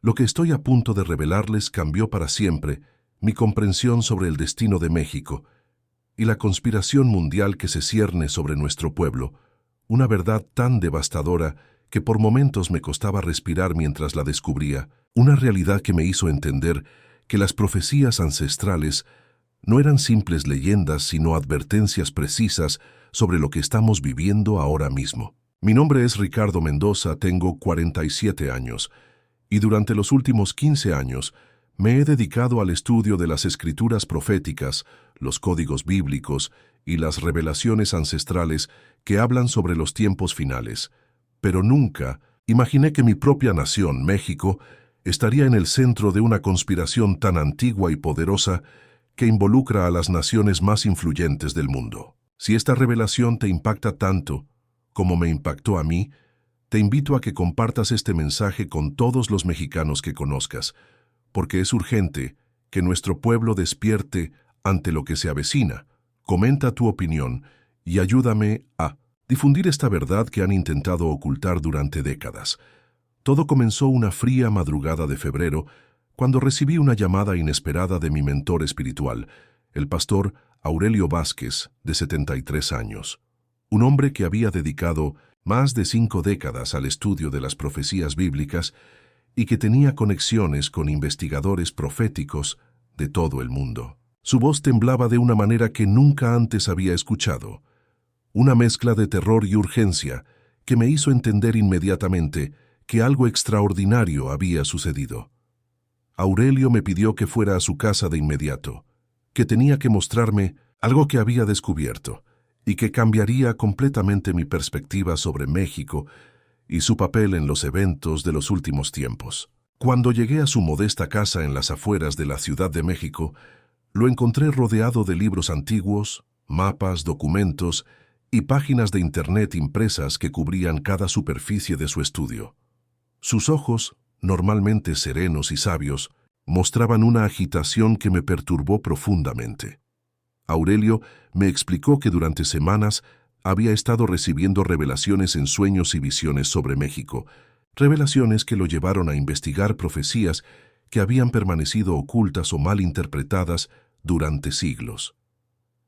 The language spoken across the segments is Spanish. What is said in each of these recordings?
Lo que estoy a punto de revelarles cambió para siempre mi comprensión sobre el destino de México y la conspiración mundial que se cierne sobre nuestro pueblo, una verdad tan devastadora que por momentos me costaba respirar mientras la descubría, una realidad que me hizo entender que las profecías ancestrales no eran simples leyendas, sino advertencias precisas sobre lo que estamos viviendo ahora mismo. Mi nombre es Ricardo Mendoza, tengo 47 años, y durante los últimos 15 años me he dedicado al estudio de las escrituras proféticas, los códigos bíblicos y las revelaciones ancestrales que hablan sobre los tiempos finales. Pero nunca imaginé que mi propia nación, México, estaría en el centro de una conspiración tan antigua y poderosa que involucra a las naciones más influyentes del mundo. Si esta revelación te impacta tanto como me impactó a mí, te invito a que compartas este mensaje con todos los mexicanos que conozcas, porque es urgente que nuestro pueblo despierte ante lo que se avecina. Comenta tu opinión y ayúdame a difundir esta verdad que han intentado ocultar durante décadas. Todo comenzó una fría madrugada de febrero, cuando recibí una llamada inesperada de mi mentor espiritual, el pastor Aurelio Vázquez, de 73 años. Un hombre que había dedicado más de 5 décadas al estudio de las profecías bíblicas y que tenía conexiones con investigadores proféticos de todo el mundo. Su voz temblaba de una manera que nunca antes había escuchado, una mezcla de terror y urgencia que me hizo entender inmediatamente que algo extraordinario había sucedido. Aurelio me pidió que fuera a su casa de inmediato, que tenía que mostrarme algo que había descubierto y que cambiaría completamente mi perspectiva sobre México y su papel en los eventos de los últimos tiempos. Cuando llegué a su modesta casa en las afueras de la Ciudad de México, lo encontré rodeado de libros antiguos, mapas, documentos y páginas de Internet impresas que cubrían cada superficie de su estudio. Sus ojos, normalmente serenos y sabios, mostraban una agitación que me perturbó profundamente. Aurelio me explicó que durante semanas había estado recibiendo revelaciones en sueños y visiones sobre México, revelaciones que lo llevaron a investigar profecías que habían permanecido ocultas o mal interpretadas durante siglos.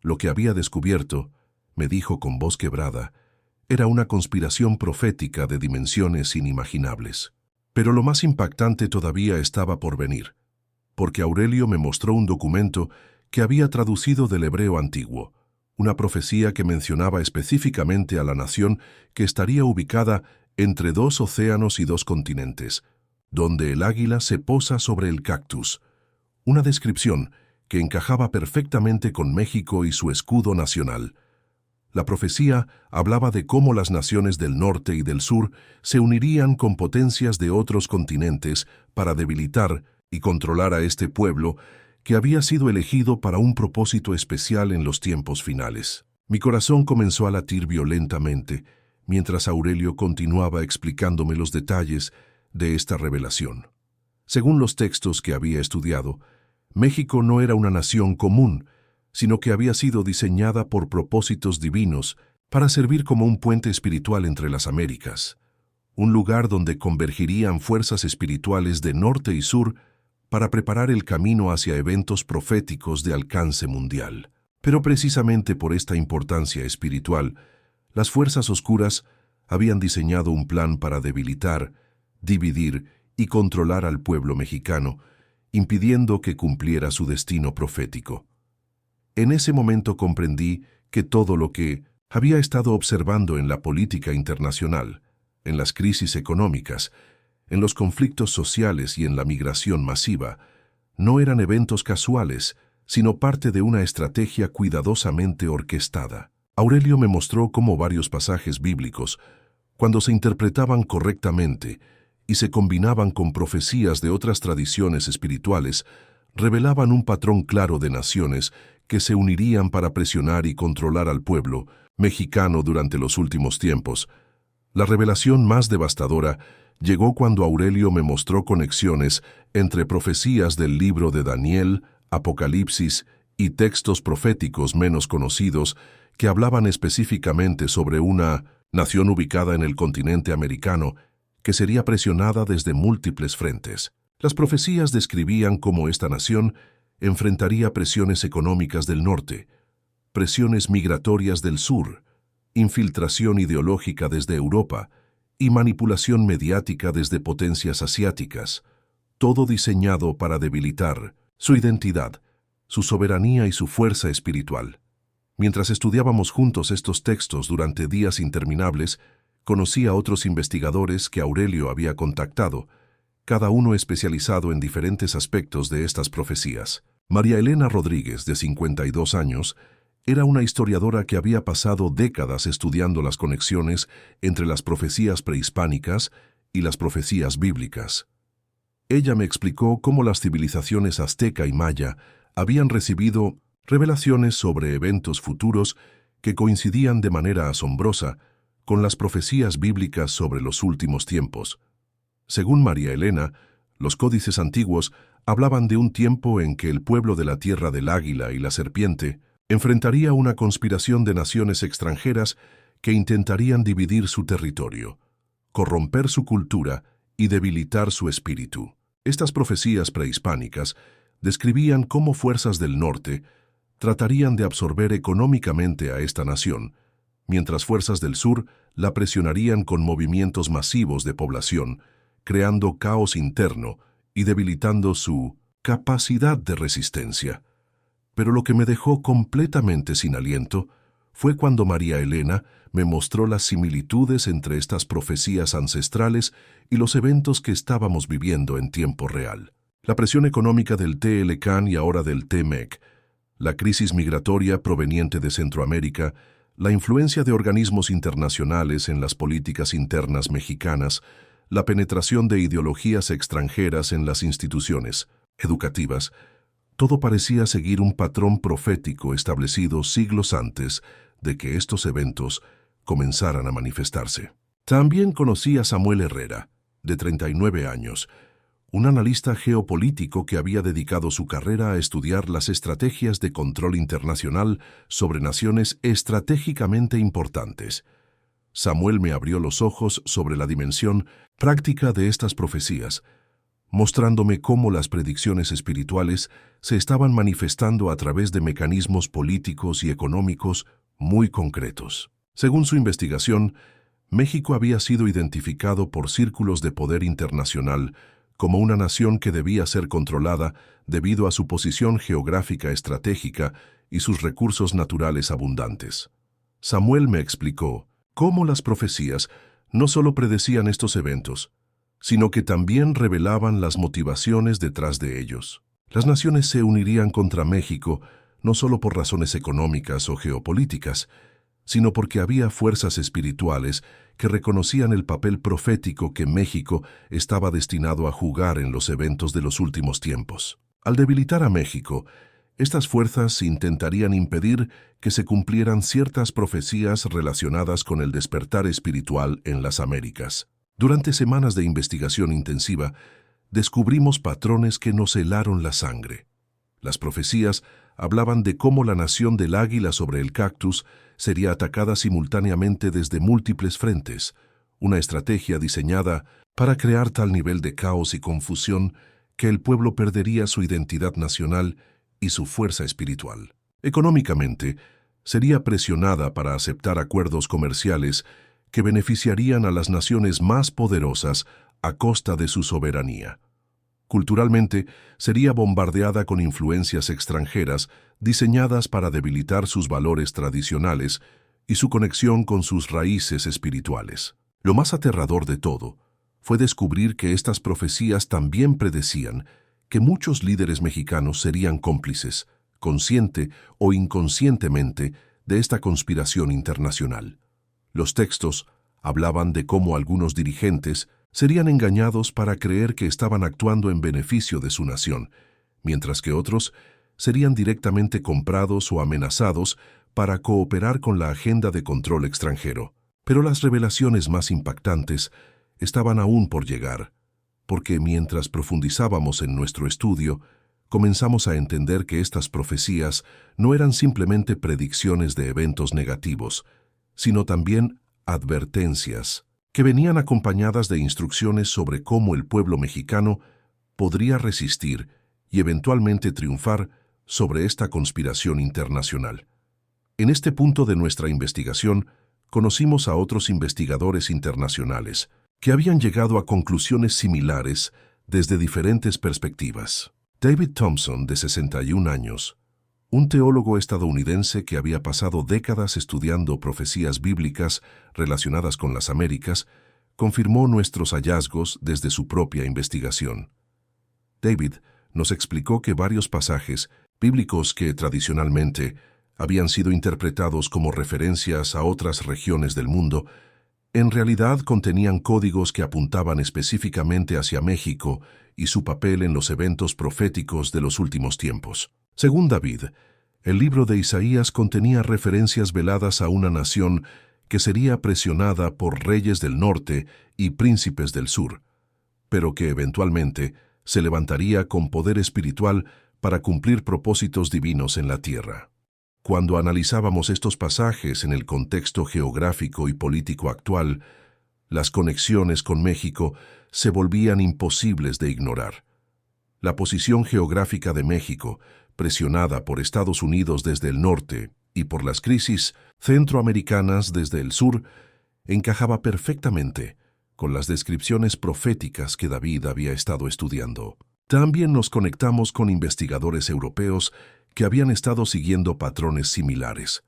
Lo que había descubierto, me dijo con voz quebrada, era una conspiración profética de dimensiones inimaginables. Pero lo más impactante todavía estaba por venir, porque Aurelio me mostró un documento que había traducido del hebreo antiguo, una profecía que mencionaba específicamente a la nación que estaría ubicada entre 2 océanos y 2 continentes, donde el águila se posa sobre el cactus, una descripción que encajaba perfectamente con México y su escudo nacional. La profecía hablaba de cómo las naciones del norte y del sur se unirían con potencias de otros continentes para debilitar y controlar a este pueblo que había sido elegido para un propósito especial en los tiempos finales. Mi corazón comenzó a latir violentamente mientras Aurelio continuaba explicándome los detalles de esta revelación. Según los textos que había estudiado, México no era una nación común, sino que había sido diseñada por propósitos divinos para servir como un puente espiritual entre las Américas, un lugar donde convergirían fuerzas espirituales de norte y sur para preparar el camino hacia eventos proféticos de alcance mundial. Pero precisamente por esta importancia espiritual, las fuerzas oscuras habían diseñado un plan para debilitar, dividir y controlar al pueblo mexicano, impidiendo que cumpliera su destino profético. En ese momento comprendí que todo lo que había estado observando en la política internacional, en las crisis económicas, en los conflictos sociales y en la migración masiva, no eran eventos casuales, sino parte de una estrategia cuidadosamente orquestada. Aurelio me mostró cómo varios pasajes bíblicos, cuando se interpretaban correctamente y se combinaban con profecías de otras tradiciones espirituales, revelaban un patrón claro de naciones que se unirían para presionar y controlar al pueblo mexicano durante los últimos tiempos. La revelación más devastadora llegó cuando Aurelio me mostró conexiones entre profecías del libro de Daniel, Apocalipsis y textos proféticos menos conocidos que hablaban específicamente sobre una nación ubicada en el continente americano que sería presionada desde múltiples frentes. Las profecías describían cómo esta nación enfrentaría presiones económicas del norte, presiones migratorias del sur, infiltración ideológica desde Europa y manipulación mediática desde potencias asiáticas, todo diseñado para debilitar su identidad, su soberanía y su fuerza espiritual. Mientras estudiábamos juntos estos textos durante días interminables, conocí a otros investigadores que Aurelio había contactado, cada uno especializado en diferentes aspectos de estas profecías. María Elena Rodríguez, de 52 años, era una historiadora que había pasado décadas estudiando las conexiones entre las profecías prehispánicas y las profecías bíblicas. Ella me explicó cómo las civilizaciones azteca y maya habían recibido revelaciones sobre eventos futuros que coincidían de manera asombrosa con las profecías bíblicas sobre los últimos tiempos. Según María Elena, los códices antiguos hablaban de un tiempo en que el pueblo de la tierra del águila y la serpiente enfrentaría una conspiración de naciones extranjeras que intentarían dividir su territorio, corromper su cultura y debilitar su espíritu. Estas profecías prehispánicas describían cómo fuerzas del norte tratarían de absorber económicamente a esta nación, mientras fuerzas del sur la presionarían con movimientos masivos de población, creando caos interno y debilitando su capacidad de resistencia. Pero lo que me dejó completamente sin aliento fue cuando María Elena me mostró las similitudes entre estas profecías ancestrales y los eventos que estábamos viviendo en tiempo real. La presión económica del TLCAN y ahora del TMEC, la crisis migratoria proveniente de Centroamérica, la influencia de organismos internacionales en las políticas internas mexicanas, la penetración de ideologías extranjeras en las instituciones educativas, todo parecía seguir un patrón profético establecido siglos antes de que estos eventos comenzaran a manifestarse. También conocí a Samuel Herrera, de 39 años, un analista geopolítico que había dedicado su carrera a estudiar las estrategias de control internacional sobre naciones estratégicamente importantes. Samuel me abrió los ojos sobre la dimensión práctica de estas profecías, mostrándome cómo las predicciones espirituales se estaban manifestando a través de mecanismos políticos y económicos muy concretos. Según su investigación, México había sido identificado por círculos de poder internacional como una nación que debía ser controlada debido a su posición geográfica estratégica y sus recursos naturales abundantes. Samuel me explicó cómo las profecías no solo predecían estos eventos, sino que también revelaban las motivaciones detrás de ellos. Las naciones se unirían contra México no solo por razones económicas o geopolíticas, sino porque había fuerzas espirituales que reconocían el papel profético que México estaba destinado a jugar en los eventos de los últimos tiempos. Al debilitar a México, estas fuerzas intentarían impedir que se cumplieran ciertas profecías relacionadas con el despertar espiritual en las Américas. Durante semanas de investigación intensiva, descubrimos patrones que nos helaron la sangre. Las profecías hablaban de cómo la nación del águila sobre el cactus sería atacada simultáneamente desde múltiples frentes, una estrategia diseñada para crear tal nivel de caos y confusión que el pueblo perdería su identidad nacional y su fuerza espiritual. Económicamente, sería presionada para aceptar acuerdos comerciales que beneficiarían a las naciones más poderosas a costa de su soberanía. Culturalmente, sería bombardeada con influencias extranjeras diseñadas para debilitar sus valores tradicionales y su conexión con sus raíces espirituales. Lo más aterrador de todo fue descubrir que estas profecías también predecían que muchos líderes mexicanos serían cómplices, consciente o inconscientemente, de esta conspiración internacional. Los textos hablaban de cómo algunos dirigentes serían engañados para creer que estaban actuando en beneficio de su nación, mientras que otros serían directamente comprados o amenazados para cooperar con la agenda de control extranjero. Pero las revelaciones más impactantes estaban aún por llegar, porque mientras profundizábamos en nuestro estudio, comenzamos a entender que estas profecías no eran simplemente predicciones de eventos negativos, sino también advertencias que venían acompañadas de instrucciones sobre cómo el pueblo mexicano podría resistir y eventualmente triunfar sobre esta conspiración internacional. En este punto de nuestra investigación, conocimos a otros investigadores internacionales que habían llegado a conclusiones similares desde diferentes perspectivas. David Thompson, de 61 años, un teólogo estadounidense que había pasado décadas estudiando profecías bíblicas relacionadas con las Américas, confirmó nuestros hallazgos desde su propia investigación. David nos explicó que varios pasajes bíblicos que tradicionalmente habían sido interpretados como referencias a otras regiones del mundo, en realidad contenían códigos que apuntaban específicamente hacia México y su papel en los eventos proféticos de los últimos tiempos. Según David, el libro de Isaías contenía referencias veladas a una nación que sería presionada por reyes del norte y príncipes del sur, pero que eventualmente se levantaría con poder espiritual para cumplir propósitos divinos en la tierra. Cuando analizábamos estos pasajes en el contexto geográfico y político actual, las conexiones con México se volvían imposibles de ignorar. La posición geográfica de México, presionada por Estados Unidos desde el norte y por las crisis centroamericanas desde el sur, encajaba perfectamente con las descripciones proféticas que David había estado estudiando. También nos conectamos con investigadores europeos que habían estado siguiendo patrones similares.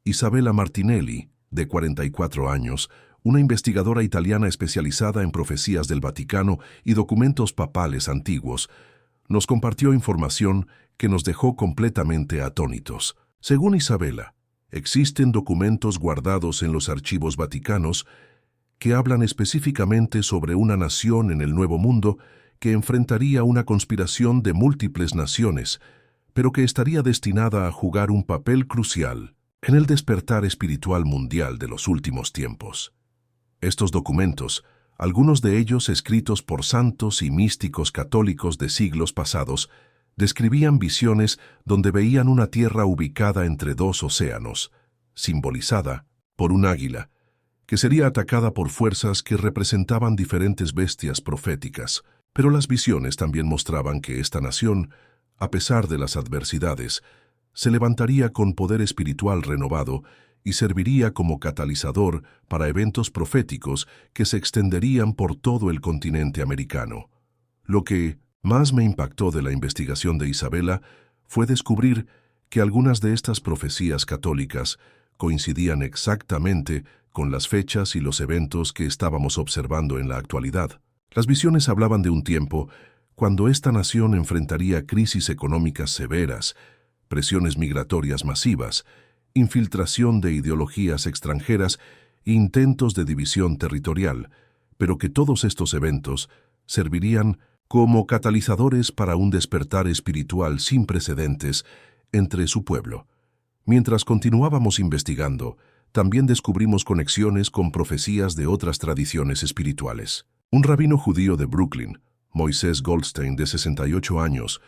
Isabella Martinelli, de 44 años, una investigadora italiana especializada en profecías del Vaticano y documentos papales antiguos, nos compartió información que nos dejó completamente atónitos. Según Isabella, existen documentos guardados en los archivos vaticanos que hablan específicamente sobre una nación en el Nuevo Mundo que enfrentaría una conspiración de múltiples naciones, pero que estaría destinada a jugar un papel crucial en el despertar espiritual mundial de los últimos tiempos. Estos documentos, algunos de ellos escritos por santos y místicos católicos de siglos pasados, describían visiones donde veían una tierra ubicada entre dos océanos, simbolizada por un águila, que sería atacada por fuerzas que representaban diferentes bestias proféticas. Pero las visiones también mostraban que esta nación, a pesar de las adversidades, se levantaría con poder espiritual renovado y serviría como catalizador para eventos proféticos que se extenderían por todo el continente americano. Lo que más me impactó de la investigación de Isabella fue descubrir que algunas de estas profecías católicas coincidían exactamente con las fechas y los eventos que estábamos observando en la actualidad. Las visiones hablaban de un tiempo cuando esta nación enfrentaría crisis económicas severas, presiones migratorias masivas, infiltración de ideologías extranjeras e intentos de división territorial, pero que todos estos eventos servirían como catalizadores para un despertar espiritual sin precedentes entre su pueblo. Mientras continuábamos investigando, también descubrimos conexiones con profecías de otras tradiciones espirituales. Un rabino judío de Brooklyn, Moisés Goldstein, de 68 años,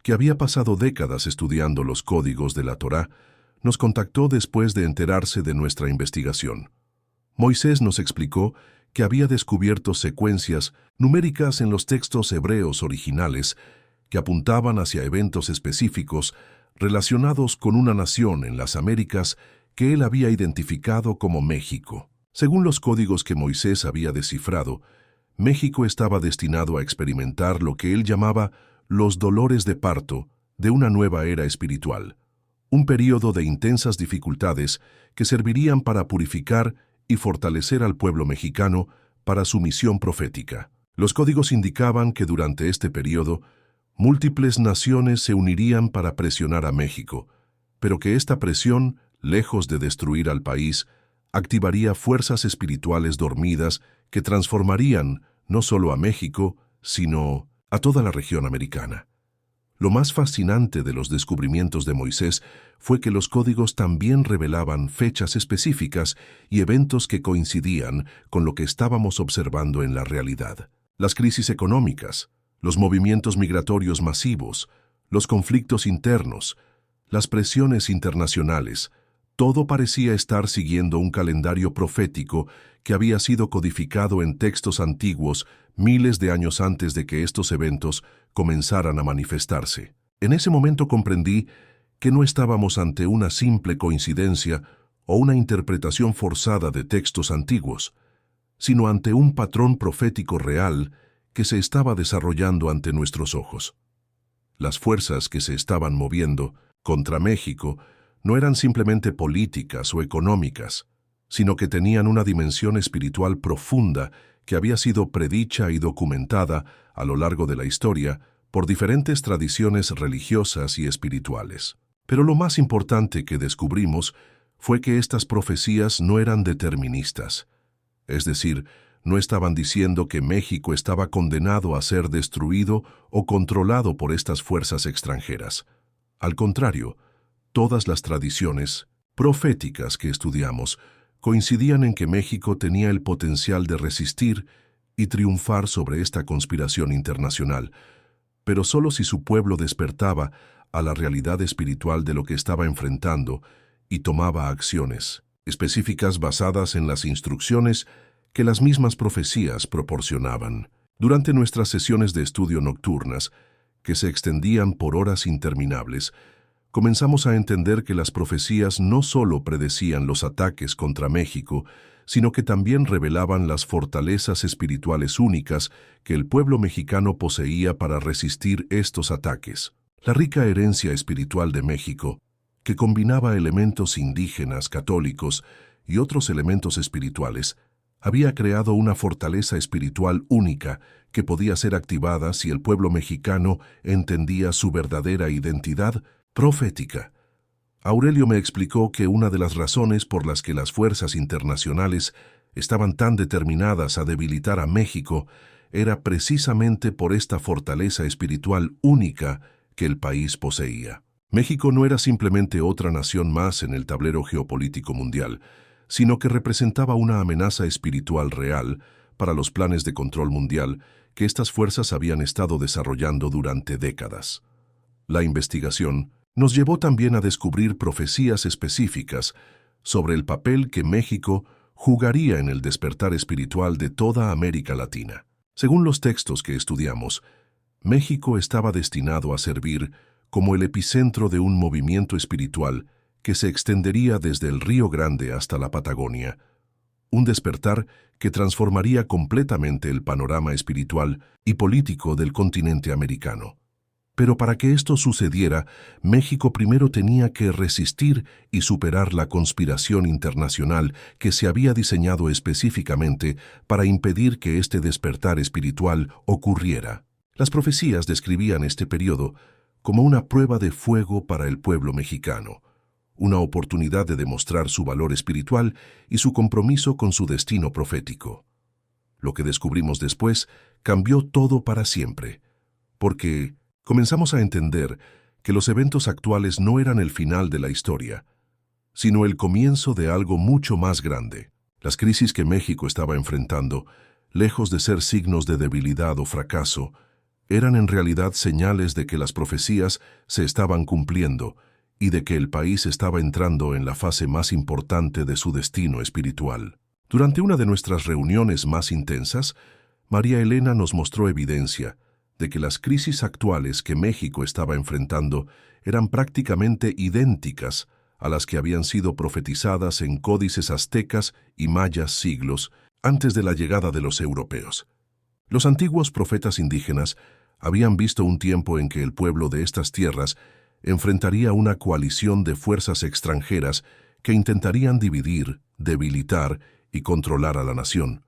que había pasado décadas estudiando los códigos de la Torá, nos contactó después de enterarse de nuestra investigación. Moisés nos explicó que había descubierto secuencias numéricas en los textos hebreos originales que apuntaban hacia eventos específicos relacionados con una nación en las Américas que él había identificado como México. Según los códigos que Moisés había descifrado, México estaba destinado a experimentar lo que él llamaba los dolores de parto de una nueva era espiritual, un período de intensas dificultades que servirían para purificar y fortalecer al pueblo mexicano para su misión profética. Los códigos indicaban que durante este período, múltiples naciones se unirían para presionar a México, pero que esta presión, lejos de destruir al país, activaría fuerzas espirituales dormidas que transformarían no solo a México, sino a toda la región americana. Lo más fascinante de los descubrimientos de Moisés fue que los códigos también revelaban fechas específicas y eventos que coincidían con lo que estábamos observando en la realidad. Las crisis económicas, los movimientos migratorios masivos, los conflictos internos, las presiones internacionales, todo parecía estar siguiendo un calendario profético que había sido codificado en textos antiguos miles de años antes de que estos eventos comenzaran a manifestarse. En ese momento comprendí que no estábamos ante una simple coincidencia o una interpretación forzada de textos antiguos, sino ante un patrón profético real que se estaba desarrollando ante nuestros ojos. Las fuerzas que se estaban moviendo contra México no eran simplemente políticas o económicas, sino que tenían una dimensión espiritual profunda que había sido predicha y documentada a lo largo de la historia por diferentes tradiciones religiosas y espirituales. Pero lo más importante que descubrimos fue que estas profecías no eran deterministas, es decir, no estaban diciendo que México estaba condenado a ser destruido o controlado por estas fuerzas extranjeras. Al contrario, todas las tradiciones proféticas que estudiamos coincidían en que México tenía el potencial de resistir y triunfar sobre esta conspiración internacional, pero solo si su pueblo despertaba a la realidad espiritual de lo que estaba enfrentando y tomaba acciones específicas basadas en las instrucciones que las mismas profecías proporcionaban. Durante nuestras sesiones de estudio nocturnas, que se extendían por horas interminables, comenzamos a entender que las profecías no solo predecían los ataques contra México, sino que también revelaban las fortalezas espirituales únicas que el pueblo mexicano poseía para resistir estos ataques. La rica herencia espiritual de México, que combinaba elementos indígenas, católicos y otros elementos espirituales, había creado una fortaleza espiritual única que podía ser activada si el pueblo mexicano entendía su verdadera identidad profética. Aurelio me explicó que una de las razones por las que las fuerzas internacionales estaban tan determinadas a debilitar a México era precisamente por esta fortaleza espiritual única que el país poseía. México no era simplemente otra nación más en el tablero geopolítico mundial, sino que representaba una amenaza espiritual real para los planes de control mundial que estas fuerzas habían estado desarrollando durante décadas. La investigación nos llevó también a descubrir profecías específicas sobre el papel que México jugaría en el despertar espiritual de toda América Latina. Según los textos que estudiamos, México estaba destinado a servir como el epicentro de un movimiento espiritual que se extendería desde el Río Grande hasta la Patagonia, un despertar que transformaría completamente el panorama espiritual y político del continente americano. Pero para que esto sucediera, México primero tenía que resistir y superar la conspiración internacional que se había diseñado específicamente para impedir que este despertar espiritual ocurriera. Las profecías describían este periodo como una prueba de fuego para el pueblo mexicano, una oportunidad de demostrar su valor espiritual y su compromiso con su destino profético. Lo que descubrimos después cambió todo para siempre, porque comenzamos a entender que los eventos actuales no eran el final de la historia, sino el comienzo de algo mucho más grande. Las crisis que México estaba enfrentando, lejos de ser signos de debilidad o fracaso, eran en realidad señales de que las profecías se estaban cumpliendo y de que el país estaba entrando en la fase más importante de su destino espiritual. Durante una de nuestras reuniones más intensas, María Elena nos mostró evidencia de que las crisis actuales que México estaba enfrentando eran prácticamente idénticas a las que habían sido profetizadas en códices aztecas y mayas siglos antes de la llegada de los europeos. Los antiguos profetas indígenas habían visto un tiempo en que el pueblo de estas tierras enfrentaría una coalición de fuerzas extranjeras que intentarían dividir, debilitar y controlar a la nación.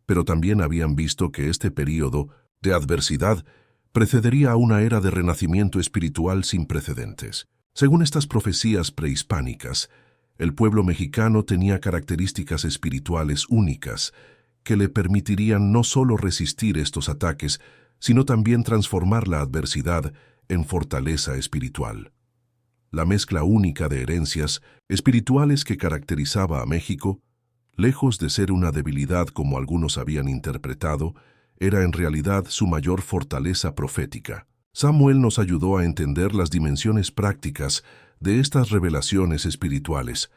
Pero también habían visto que este período de adversidad precedería a una era de renacimiento espiritual sin precedentes. Según estas profecías prehispánicas, el pueblo mexicano tenía características espirituales únicas que le permitirían no solo resistir estos ataques, sino también transformar la adversidad en fortaleza espiritual. La mezcla única de herencias espirituales que caracterizaba a México, lejos de ser una debilidad como algunos habían interpretado, era en realidad su mayor fortaleza profética. Samuel nos ayudó a entender las dimensiones prácticas de estas revelaciones espirituales.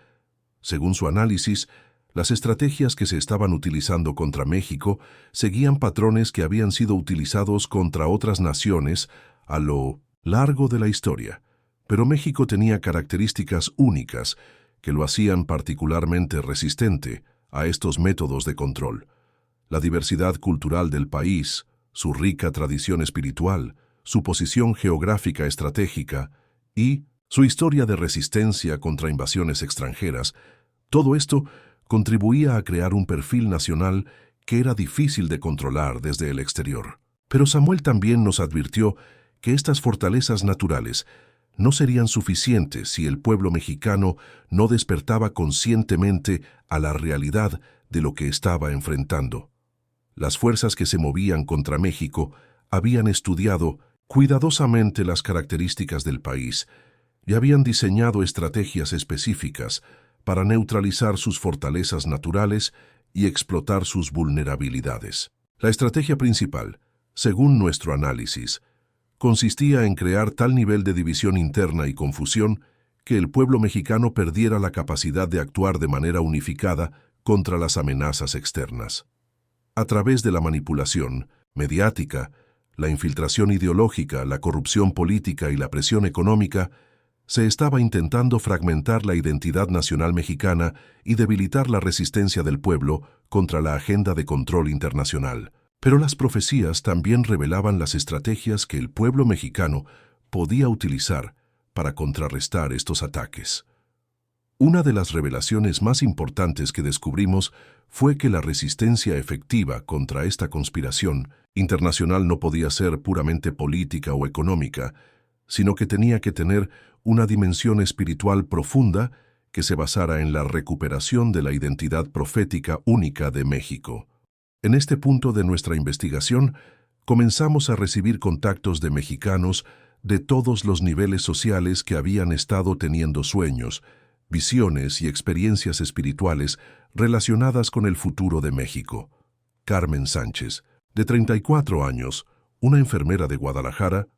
Según su análisis, Las estrategias que se estaban utilizando contra México seguían patrones que habían sido utilizados contra otras naciones a lo largo de la historia, pero México tenía características únicas que lo hacían particularmente resistente a estos métodos de control. La diversidad cultural del país, su rica tradición espiritual, su posición geográfica estratégica y su historia de resistencia contra invasiones extranjeras, todo esto contribuía a crear un perfil nacional que era difícil de controlar desde el exterior. Pero Samuel también nos advirtió que estas fortalezas naturales no serían suficientes si el pueblo mexicano no despertaba conscientemente a la realidad de lo que estaba enfrentando. Las fuerzas que se movían contra México habían estudiado cuidadosamente las características del país y habían diseñado estrategias específicas para neutralizar sus fortalezas naturales y explotar sus vulnerabilidades. La estrategia principal, según nuestro análisis, consistía en crear tal nivel de división interna y confusión que el pueblo mexicano perdiera la capacidad de actuar de manera unificada contra las amenazas externas. A través de la manipulación mediática, la infiltración ideológica, la corrupción política y la presión económica, se estaba intentando fragmentar la identidad nacional mexicana y debilitar la resistencia del pueblo contra la agenda de control internacional. Pero las profecías también revelaban las estrategias que el pueblo mexicano podía utilizar para contrarrestar estos ataques. Una de las revelaciones más importantes que descubrimos fue que la resistencia efectiva contra esta conspiración internacional no podía ser puramente política o económica, sino que tenía que tener una dimensión espiritual profunda que se basara en la recuperación de la identidad profética única de México. En este punto de nuestra investigación, comenzamos a recibir contactos de mexicanos de todos los niveles sociales que habían estado teniendo sueños, visiones y experiencias espirituales relacionadas con el futuro de México. Carmen Sánchez, de 34 años, una enfermera de Guadalajara,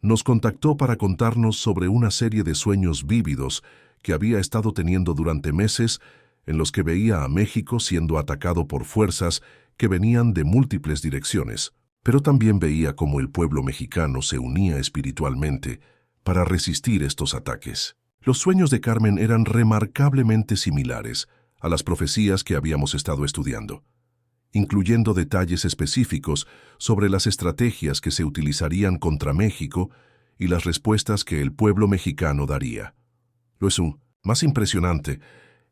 nos contactó para contarnos sobre una serie de sueños vívidos que había estado teniendo durante meses en los que veía a México siendo atacado por fuerzas que venían de múltiples direcciones, pero también veía cómo el pueblo mexicano se unía espiritualmente para resistir estos ataques. Los sueños de Carmen eran remarcablemente similares a las profecías que habíamos estado estudiando, incluyendo detalles específicos sobre las estrategias que se utilizarían contra México y las respuestas que el pueblo mexicano daría. Lo más impresionante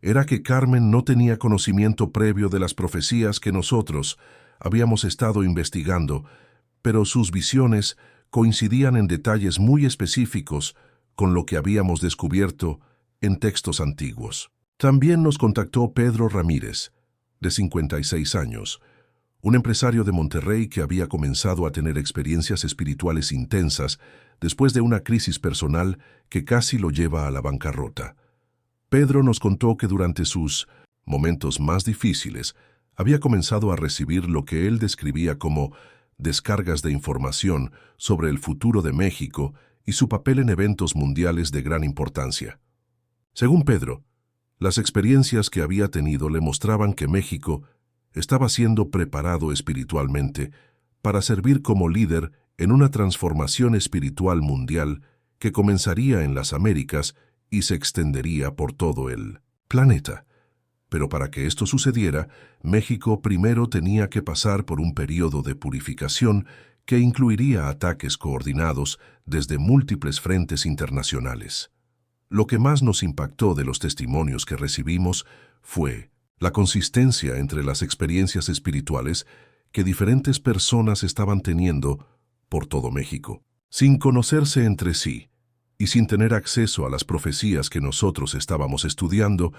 era que Carmen no tenía conocimiento previo de las profecías que nosotros habíamos estado investigando, pero sus visiones coincidían en detalles muy específicos con lo que habíamos descubierto en textos antiguos. También nos contactó Pedro Ramírez, de 56 años, un empresario de Monterrey que había comenzado a tener experiencias espirituales intensas después de una crisis personal que casi lo lleva a la bancarrota. Pedro nos contó que durante sus momentos más difíciles había comenzado a recibir lo que él describía como descargas de información sobre el futuro de México y su papel en eventos mundiales de gran importancia. Según Pedro, las experiencias que había tenido le mostraban que México estaba siendo preparado espiritualmente para servir como líder en una transformación espiritual mundial que comenzaría en las Américas y se extendería por todo el planeta. Pero para que esto sucediera, México primero tenía que pasar por un periodo de purificación que incluiría ataques coordinados desde múltiples frentes internacionales. Lo que más nos impactó de los testimonios que recibimos fue la consistencia entre las experiencias espirituales que diferentes personas estaban teniendo por todo México. Sin conocerse entre sí y sin tener acceso a las profecías que nosotros estábamos estudiando,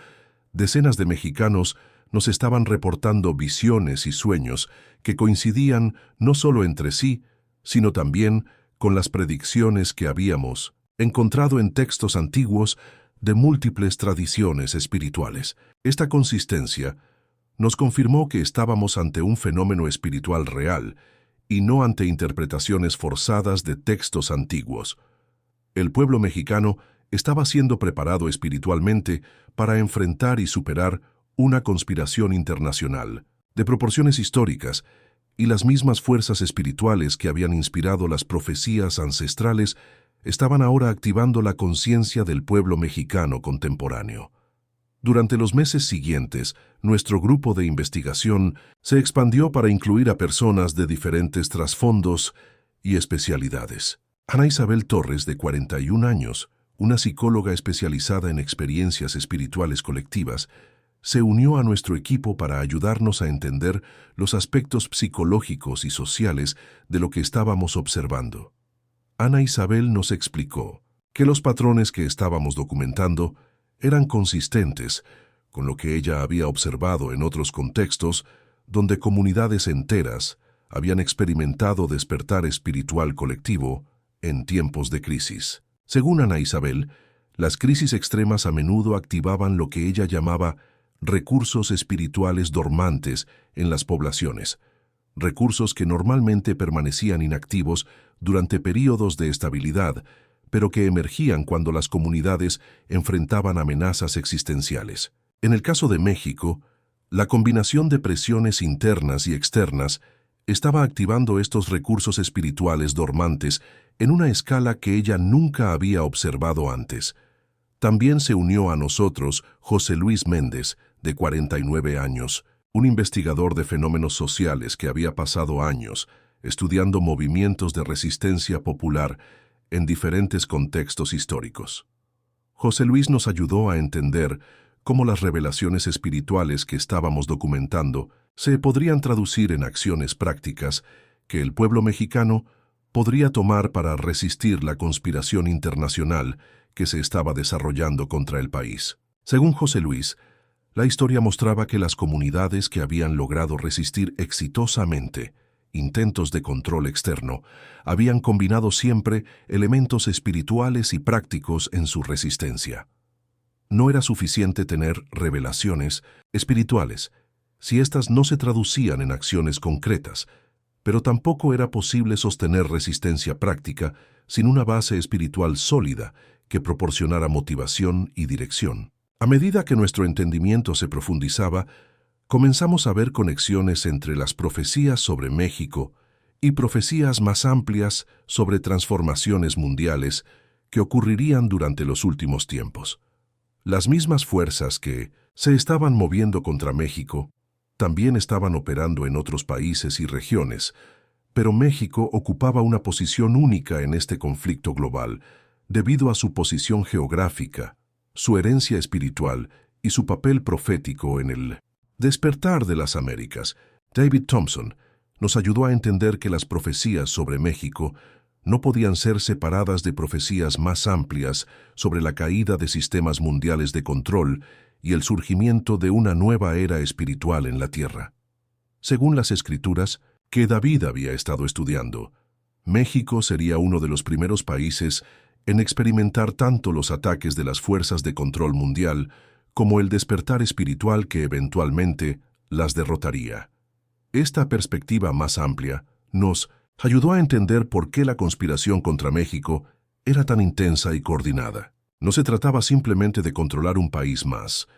decenas de mexicanos nos estaban reportando visiones y sueños que coincidían no solo entre sí, sino también con las predicciones que habíamos encontrado en textos antiguos de múltiples tradiciones espirituales. Esta consistencia nos confirmó que estábamos ante un fenómeno espiritual real y no ante interpretaciones forzadas de textos antiguos. El pueblo mexicano estaba siendo preparado espiritualmente para enfrentar y superar una conspiración internacional, de proporciones históricas, y las mismas fuerzas espirituales que habían inspirado las profecías ancestrales estaban ahora activando la conciencia del pueblo mexicano contemporáneo. Durante los meses siguientes, nuestro grupo de investigación se expandió para incluir a personas de diferentes trasfondos y especialidades. Ana Isabel Torres, de 41 años, una psicóloga especializada en experiencias espirituales colectivas, se unió a nuestro equipo para ayudarnos a entender los aspectos psicológicos y sociales de lo que estábamos observando. Ana Isabel nos explicó que los patrones que estábamos documentando eran consistentes con lo que ella había observado en otros contextos donde comunidades enteras habían experimentado despertar espiritual colectivo en tiempos de crisis. Según Ana Isabel, las crisis extremas a menudo activaban lo que ella llamaba recursos espirituales dormantes en las poblaciones, recursos que normalmente permanecían inactivos durante períodos de estabilidad, pero que emergían cuando las comunidades enfrentaban amenazas existenciales. En el caso de México, la combinación de presiones internas y externas estaba activando estos recursos espirituales dormantes en una escala que ella nunca había observado antes. También se unió a nosotros José Luis Méndez, de 49 años, un investigador de fenómenos sociales que había pasado años estudiando movimientos de resistencia popular en diferentes contextos históricos. José Luis nos ayudó a entender cómo las revelaciones espirituales que estábamos documentando se podrían traducir en acciones prácticas que el pueblo mexicano podría tomar para resistir la conspiración internacional que se estaba desarrollando contra el país. Según José Luis, la historia mostraba que las comunidades que habían logrado resistir exitosamente intentos de control externo habían combinado siempre elementos espirituales y prácticos en su resistencia. No era suficiente tener revelaciones espirituales si éstas no se traducían en acciones concretas, pero tampoco era posible sostener resistencia práctica sin una base espiritual sólida que proporcionara motivación y dirección. A medida que nuestro entendimiento se profundizaba, comenzamos a ver conexiones entre las profecías sobre México y profecías más amplias sobre transformaciones mundiales que ocurrirían durante los últimos tiempos. Las mismas fuerzas que se estaban moviendo contra México también estaban operando en otros países y regiones, pero México ocupaba una posición única en este conflicto global debido a su posición geográfica, su herencia espiritual y su papel profético en el despertar de las Américas. David Thompson nos ayudó a entender que las profecías sobre México no podían ser separadas de profecías más amplias sobre la caída de sistemas mundiales de control y el surgimiento de una nueva era espiritual en la Tierra. Según las Escrituras que David había estado estudiando, México sería uno de los primeros países en experimentar tanto los ataques de las fuerzas de control mundial como el despertar espiritual que eventualmente las derrotaría. Esta perspectiva más amplia nos ayudó a entender por qué la conspiración contra México era tan intensa y coordinada. No se trataba simplemente de controlar un país más,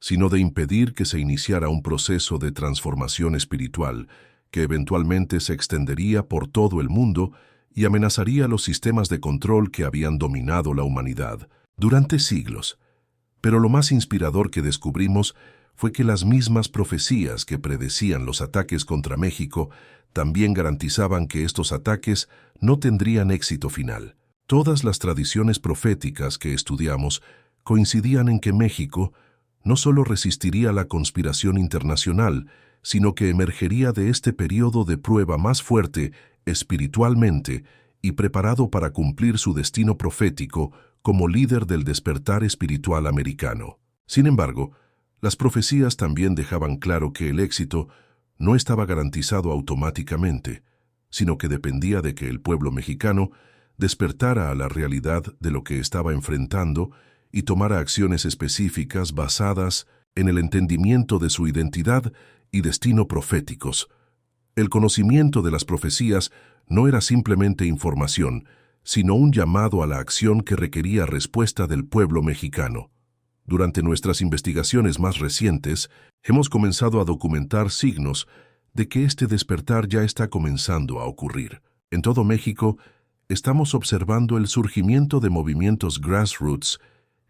sino de impedir que se iniciara un proceso de transformación espiritual que eventualmente se extendería por todo el mundo y amenazaría los sistemas de control que habían dominado la humanidad durante siglos. Pero lo más inspirador que descubrimos fue que las mismas profecías que predecían los ataques contra México también garantizaban que estos ataques no tendrían éxito final. Todas las tradiciones proféticas que estudiamos coincidían en que México no solo resistiría la conspiración internacional, sino que emergería de este periodo de prueba más fuerte espiritualmente y preparado para cumplir su destino profético como líder del despertar espiritual americano. Sin embargo, las profecías también dejaban claro que el éxito no estaba garantizado automáticamente, sino que dependía de que el pueblo mexicano despertara a la realidad de lo que estaba enfrentando y tomara acciones específicas basadas en el entendimiento de su identidad y destino proféticos. El conocimiento de las profecías no era simplemente información, sino un llamado a la acción que requería respuesta del pueblo mexicano. Durante nuestras investigaciones más recientes, hemos comenzado a documentar signos de que este despertar ya está comenzando a ocurrir. En todo México, estamos observando el surgimiento de movimientos grassroots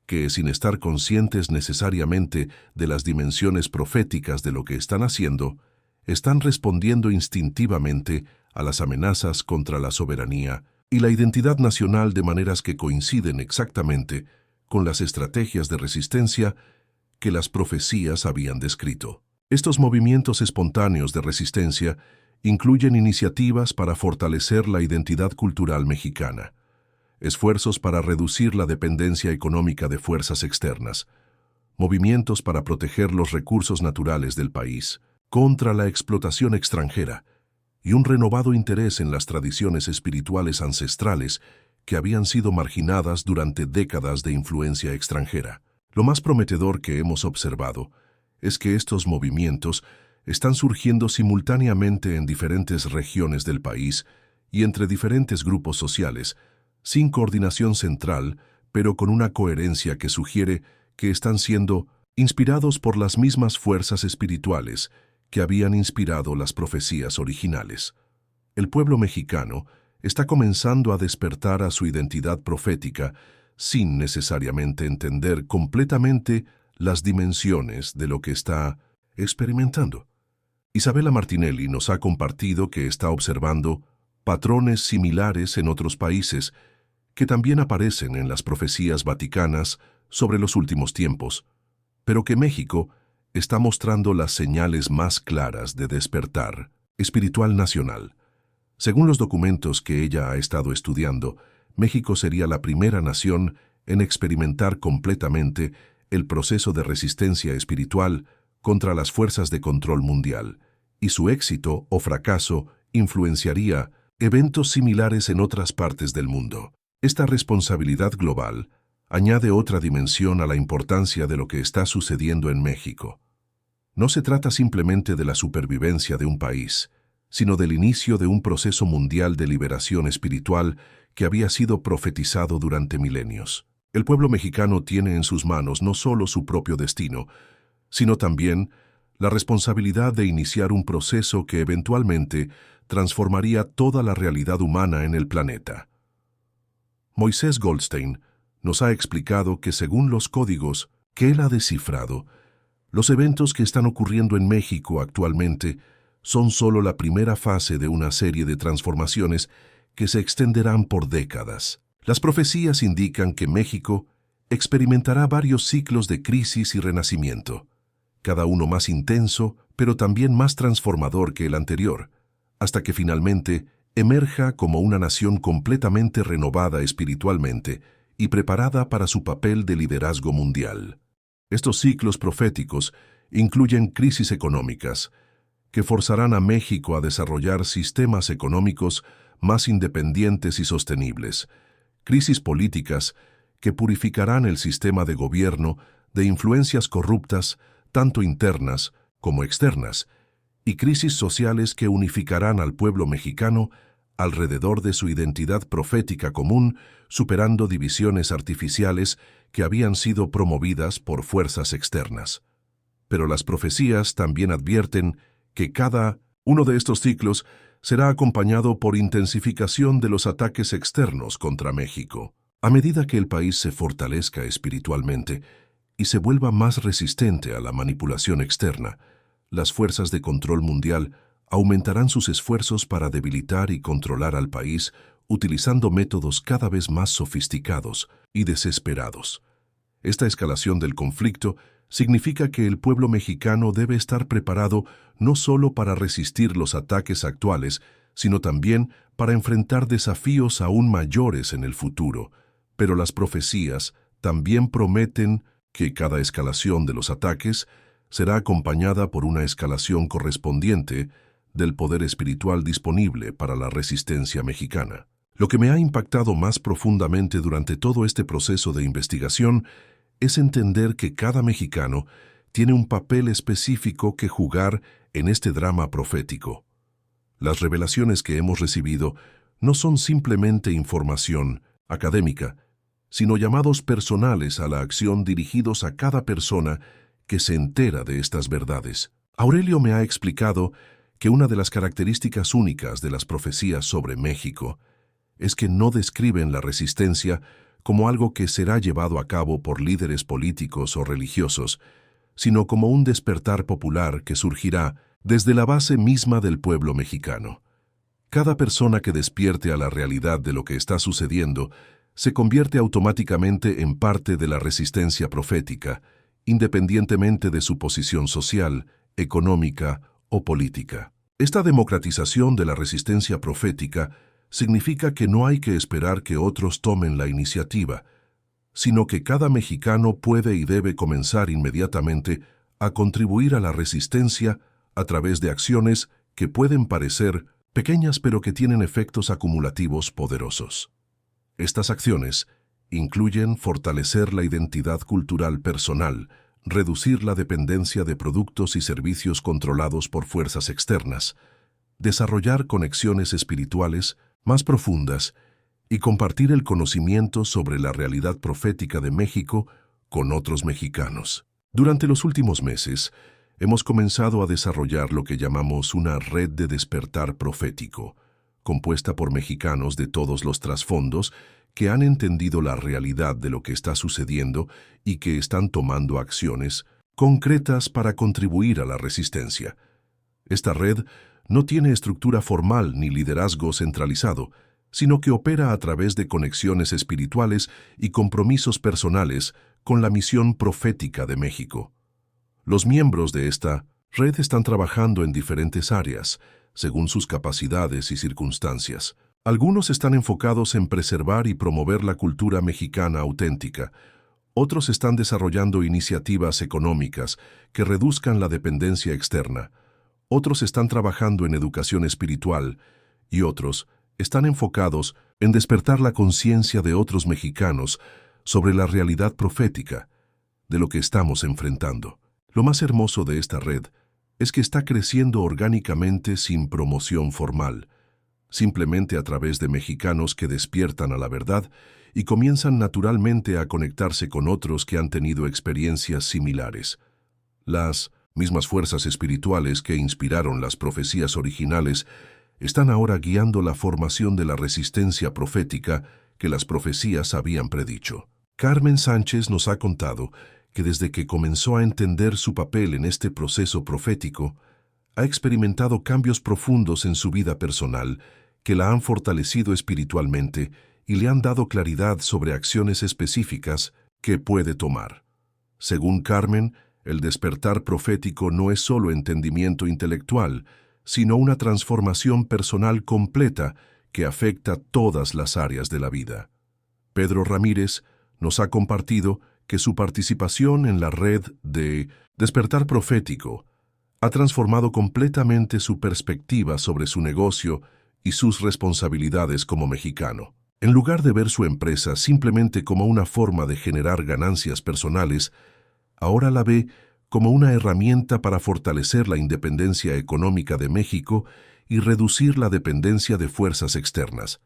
que, sin estar conscientes necesariamente de las dimensiones proféticas de lo que están haciendo, están respondiendo instintivamente a las amenazas contra la soberanía y la identidad nacional de maneras que coinciden exactamente con las estrategias de resistencia que las profecías habían descrito. Estos movimientos espontáneos de resistencia incluyen iniciativas para fortalecer la identidad cultural mexicana, esfuerzos para reducir la dependencia económica de fuerzas externas, movimientos para proteger los recursos naturales del país, contra la explotación extranjera, y un renovado interés en las tradiciones espirituales ancestrales que habían sido marginadas durante décadas de influencia extranjera. Lo más prometedor que hemos observado es que estos movimientos están surgiendo simultáneamente en diferentes regiones del país y entre diferentes grupos sociales, sin coordinación central, pero con una coherencia que sugiere que están siendo inspirados por las mismas fuerzas espirituales que habían inspirado las profecías originales. El pueblo mexicano está comenzando a despertar a su identidad profética sin necesariamente entender completamente las dimensiones de lo que está experimentando. Isabela Martinelli nos ha compartido que está observando patrones similares en otros países que también aparecen en las profecías vaticanas sobre los últimos tiempos, pero que México está mostrando las señales más claras de despertar espiritual nacional. Según los documentos que ella ha estado estudiando, México sería la primera nación en experimentar completamente el proceso de resistencia espiritual contra las fuerzas de control mundial, y su éxito o fracaso influenciaría eventos similares en otras partes del mundo. Esta responsabilidad global añade otra dimensión a la importancia de lo que está sucediendo en México. No se trata simplemente de la supervivencia de un país, sino del inicio de un proceso mundial de liberación espiritual que había sido profetizado durante milenios. El pueblo mexicano tiene en sus manos no solo su propio destino, sino también la responsabilidad de iniciar un proceso que eventualmente transformaría toda la realidad humana en el planeta. Moisés Goldstein nos ha explicado que según los códigos que él ha descifrado, los eventos que están ocurriendo en México actualmente son solo la primera fase de una serie de transformaciones que se extenderán por décadas. Las profecías indican que México experimentará varios ciclos de crisis y renacimiento, cada uno más intenso, pero también más transformador que el anterior, hasta que finalmente emerja como una nación completamente renovada espiritualmente y preparada para su papel de liderazgo mundial. Estos ciclos proféticos incluyen crisis económicas, que forzarán a México a desarrollar sistemas económicos más independientes y sostenibles, crisis políticas que purificarán el sistema de gobierno de influencias corruptas, tanto internas como externas, y crisis sociales que unificarán al pueblo mexicano alrededor de su identidad profética común, superando divisiones artificiales que habían sido promovidas por fuerzas externas. Pero las profecías también advierten que cada uno de estos ciclos será acompañado por intensificación de los ataques externos contra México. A medida que el país se fortalezca espiritualmente y se vuelva más resistente a la manipulación externa, las fuerzas de control mundial aumentarán sus esfuerzos para debilitar y controlar al país utilizando métodos cada vez más sofisticados y desesperados. Esta escalación del conflicto significa que el pueblo mexicano debe estar preparado no solo para resistir los ataques actuales, sino también para enfrentar desafíos aún mayores en el futuro. Pero las profecías también prometen que cada escalación de los ataques será acompañada por una escalación correspondiente del poder espiritual disponible para la resistencia mexicana. Lo que me ha impactado más profundamente durante todo este proceso de investigación es entender que cada mexicano tiene un papel específico que jugar en este drama profético. Las revelaciones que hemos recibido no son simplemente información académica, sino llamados personales a la acción dirigidos a cada persona que se entera de estas verdades. Aurelio me ha explicado que una de las características únicas de las profecías sobre México es que no describen la resistencia como algo que será llevado a cabo por líderes políticos o religiosos, sino como un despertar popular que surgirá desde la base misma del pueblo mexicano. Cada persona que despierte a la realidad de lo que está sucediendo se convierte automáticamente en parte de la resistencia profética, independientemente de su posición social, económica o política. Esta democratización de la resistencia profética significa que no hay que esperar que otros tomen la iniciativa, sino que cada mexicano puede y debe comenzar inmediatamente a contribuir a la resistencia a través de acciones que pueden parecer pequeñas pero que tienen efectos acumulativos poderosos. Estas acciones incluyen fortalecer la identidad cultural personal, reducir la dependencia de productos y servicios controlados por fuerzas externas, desarrollar conexiones espirituales más profundas y compartir el conocimiento sobre la realidad profética de México con otros mexicanos. Durante los últimos meses, hemos comenzado a desarrollar lo que llamamos una red de despertar profético, compuesta por mexicanos de todos los trasfondos que han entendido la realidad de lo que está sucediendo y que están tomando acciones concretas para contribuir a la resistencia. Esta red no tiene estructura formal ni liderazgo centralizado, sino que opera a través de conexiones espirituales y compromisos personales con la misión profética de México. Los miembros de esta red están trabajando en diferentes áreas, según sus capacidades y circunstancias. Algunos están enfocados en preservar y promover la cultura mexicana auténtica. Otros están desarrollando iniciativas económicas que reduzcan la dependencia externa. Otros están trabajando en educación espiritual y otros están enfocados en despertar la conciencia de otros mexicanos sobre la realidad profética de lo que estamos enfrentando. Lo más hermoso de esta red es que está creciendo orgánicamente sin promoción formal, simplemente a través de mexicanos que despiertan a la verdad y comienzan naturalmente a conectarse con otros que han tenido experiencias similares. Las mismas fuerzas espirituales que inspiraron las profecías originales están ahora guiando la formación de la resistencia profética que las profecías habían predicho. Carmen Sánchez nos ha contado que desde que comenzó a entender su papel en este proceso profético, ha experimentado cambios profundos en su vida personal que la han fortalecido espiritualmente y le han dado claridad sobre acciones específicas que puede tomar. Según Carmen, el despertar profético no es solo entendimiento intelectual, sino una transformación personal completa que afecta todas las áreas de la vida. Pedro Ramírez nos ha compartido que su participación en la red de despertar profético ha transformado completamente su perspectiva sobre su negocio y sus responsabilidades como mexicano. En lugar de ver su empresa simplemente como una forma de generar ganancias personales, ahora la ve como una herramienta para fortalecer la independencia económica de México y reducir la dependencia de fuerzas externas.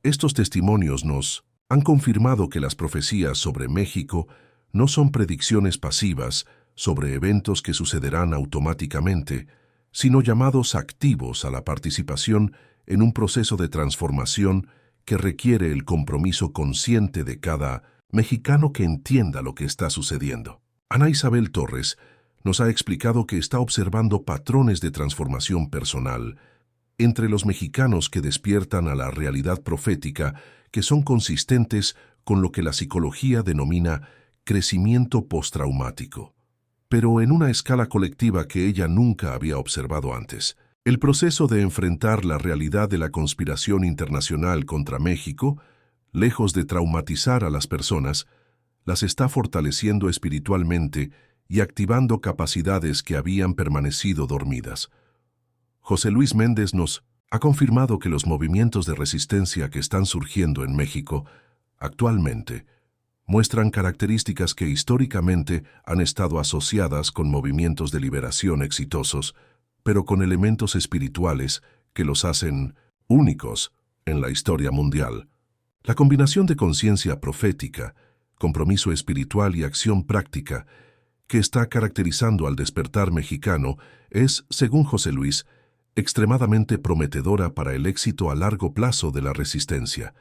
Estos testimonios nos han confirmado que las profecías sobre México no son predicciones pasivas sobre eventos que sucederán automáticamente, sino llamados activos a la participación en un proceso de transformación que requiere el compromiso consciente de cada mexicano que entienda lo que está sucediendo. Ana Isabel Torres nos ha explicado que está observando patrones de transformación personal entre los mexicanos que despiertan a la realidad profética que son consistentes con lo que la psicología denomina crecimiento postraumático, pero en una escala colectiva que ella nunca había observado antes. El proceso de enfrentar la realidad de la conspiración internacional contra México, lejos de traumatizar a las personas, las está fortaleciendo espiritualmente y activando capacidades que habían permanecido dormidas. José Luis Méndez nos ha confirmado que los movimientos de resistencia que están surgiendo en México actualmente muestran características que históricamente han estado asociadas con movimientos de liberación exitosos, pero con elementos espirituales que los hacen únicos en la historia mundial. La combinación de conciencia profética, compromiso espiritual y acción práctica que está caracterizando al despertar mexicano es, según José Luis, extremadamente prometedora para el éxito a largo plazo de la resistencia.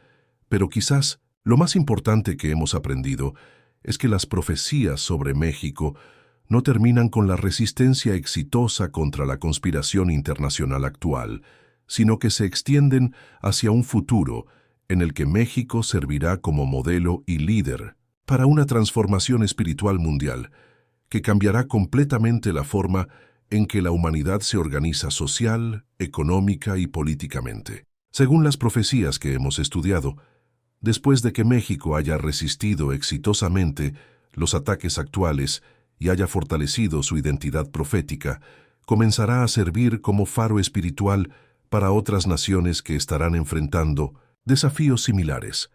Pero quizás lo más importante que hemos aprendido es que las profecías sobre México no terminan con la resistencia exitosa contra la conspiración internacional actual, sino que se extienden hacia un futuro en el que México servirá como modelo y líder para una transformación espiritual mundial que cambiará completamente la forma en que la humanidad se organiza social, económica y políticamente. Según las profecías que hemos estudiado, después de que México haya resistido exitosamente los ataques actuales y haya fortalecido su identidad profética, comenzará a servir como faro espiritual para otras naciones que estarán enfrentando desafíos similares.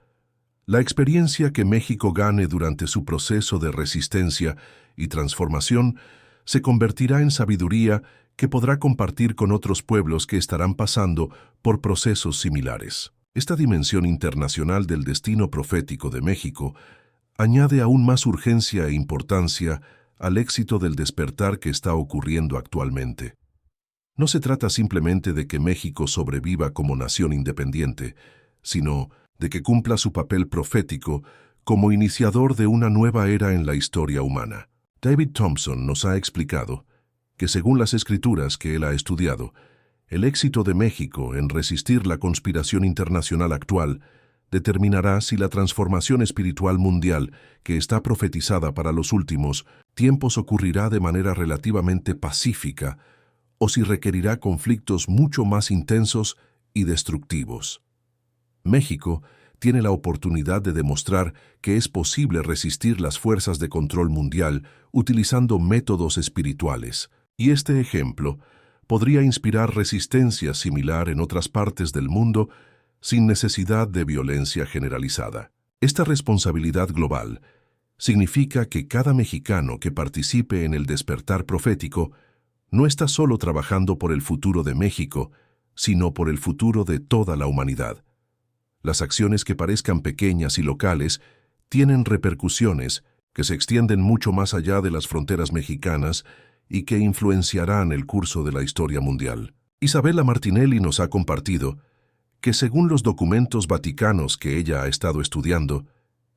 La experiencia que México gane durante su proceso de resistencia y transformación se convertirá en sabiduría que podrá compartir con otros pueblos que estarán pasando por procesos similares. Esta dimensión internacional del destino profético de México añade aún más urgencia e importancia al éxito del despertar que está ocurriendo actualmente. No se trata simplemente de que México sobreviva como nación independiente, sino de que cumpla su papel profético como iniciador de una nueva era en la historia humana. David Thompson nos ha explicado que, según las escrituras que él ha estudiado, el éxito de México en resistir la conspiración internacional actual determinará si la transformación espiritual mundial que está profetizada para los últimos tiempos ocurrirá de manera relativamente pacífica o si requerirá conflictos mucho más intensos y destructivos. México tiene la oportunidad de demostrar que es posible resistir las fuerzas de control mundial utilizando métodos espirituales, y este ejemplo podría inspirar resistencia similar en otras partes del mundo sin necesidad de violencia generalizada. Esta responsabilidad global significa que cada mexicano que participe en el despertar profético no está solo trabajando por el futuro de México, sino por el futuro de toda la humanidad. Las acciones que parezcan pequeñas y locales tienen repercusiones que se extienden mucho más allá de las fronteras mexicanas y que influenciarán el curso de la historia mundial. Isabella Martinelli nos ha compartido que, según los documentos vaticanos que ella ha estado estudiando,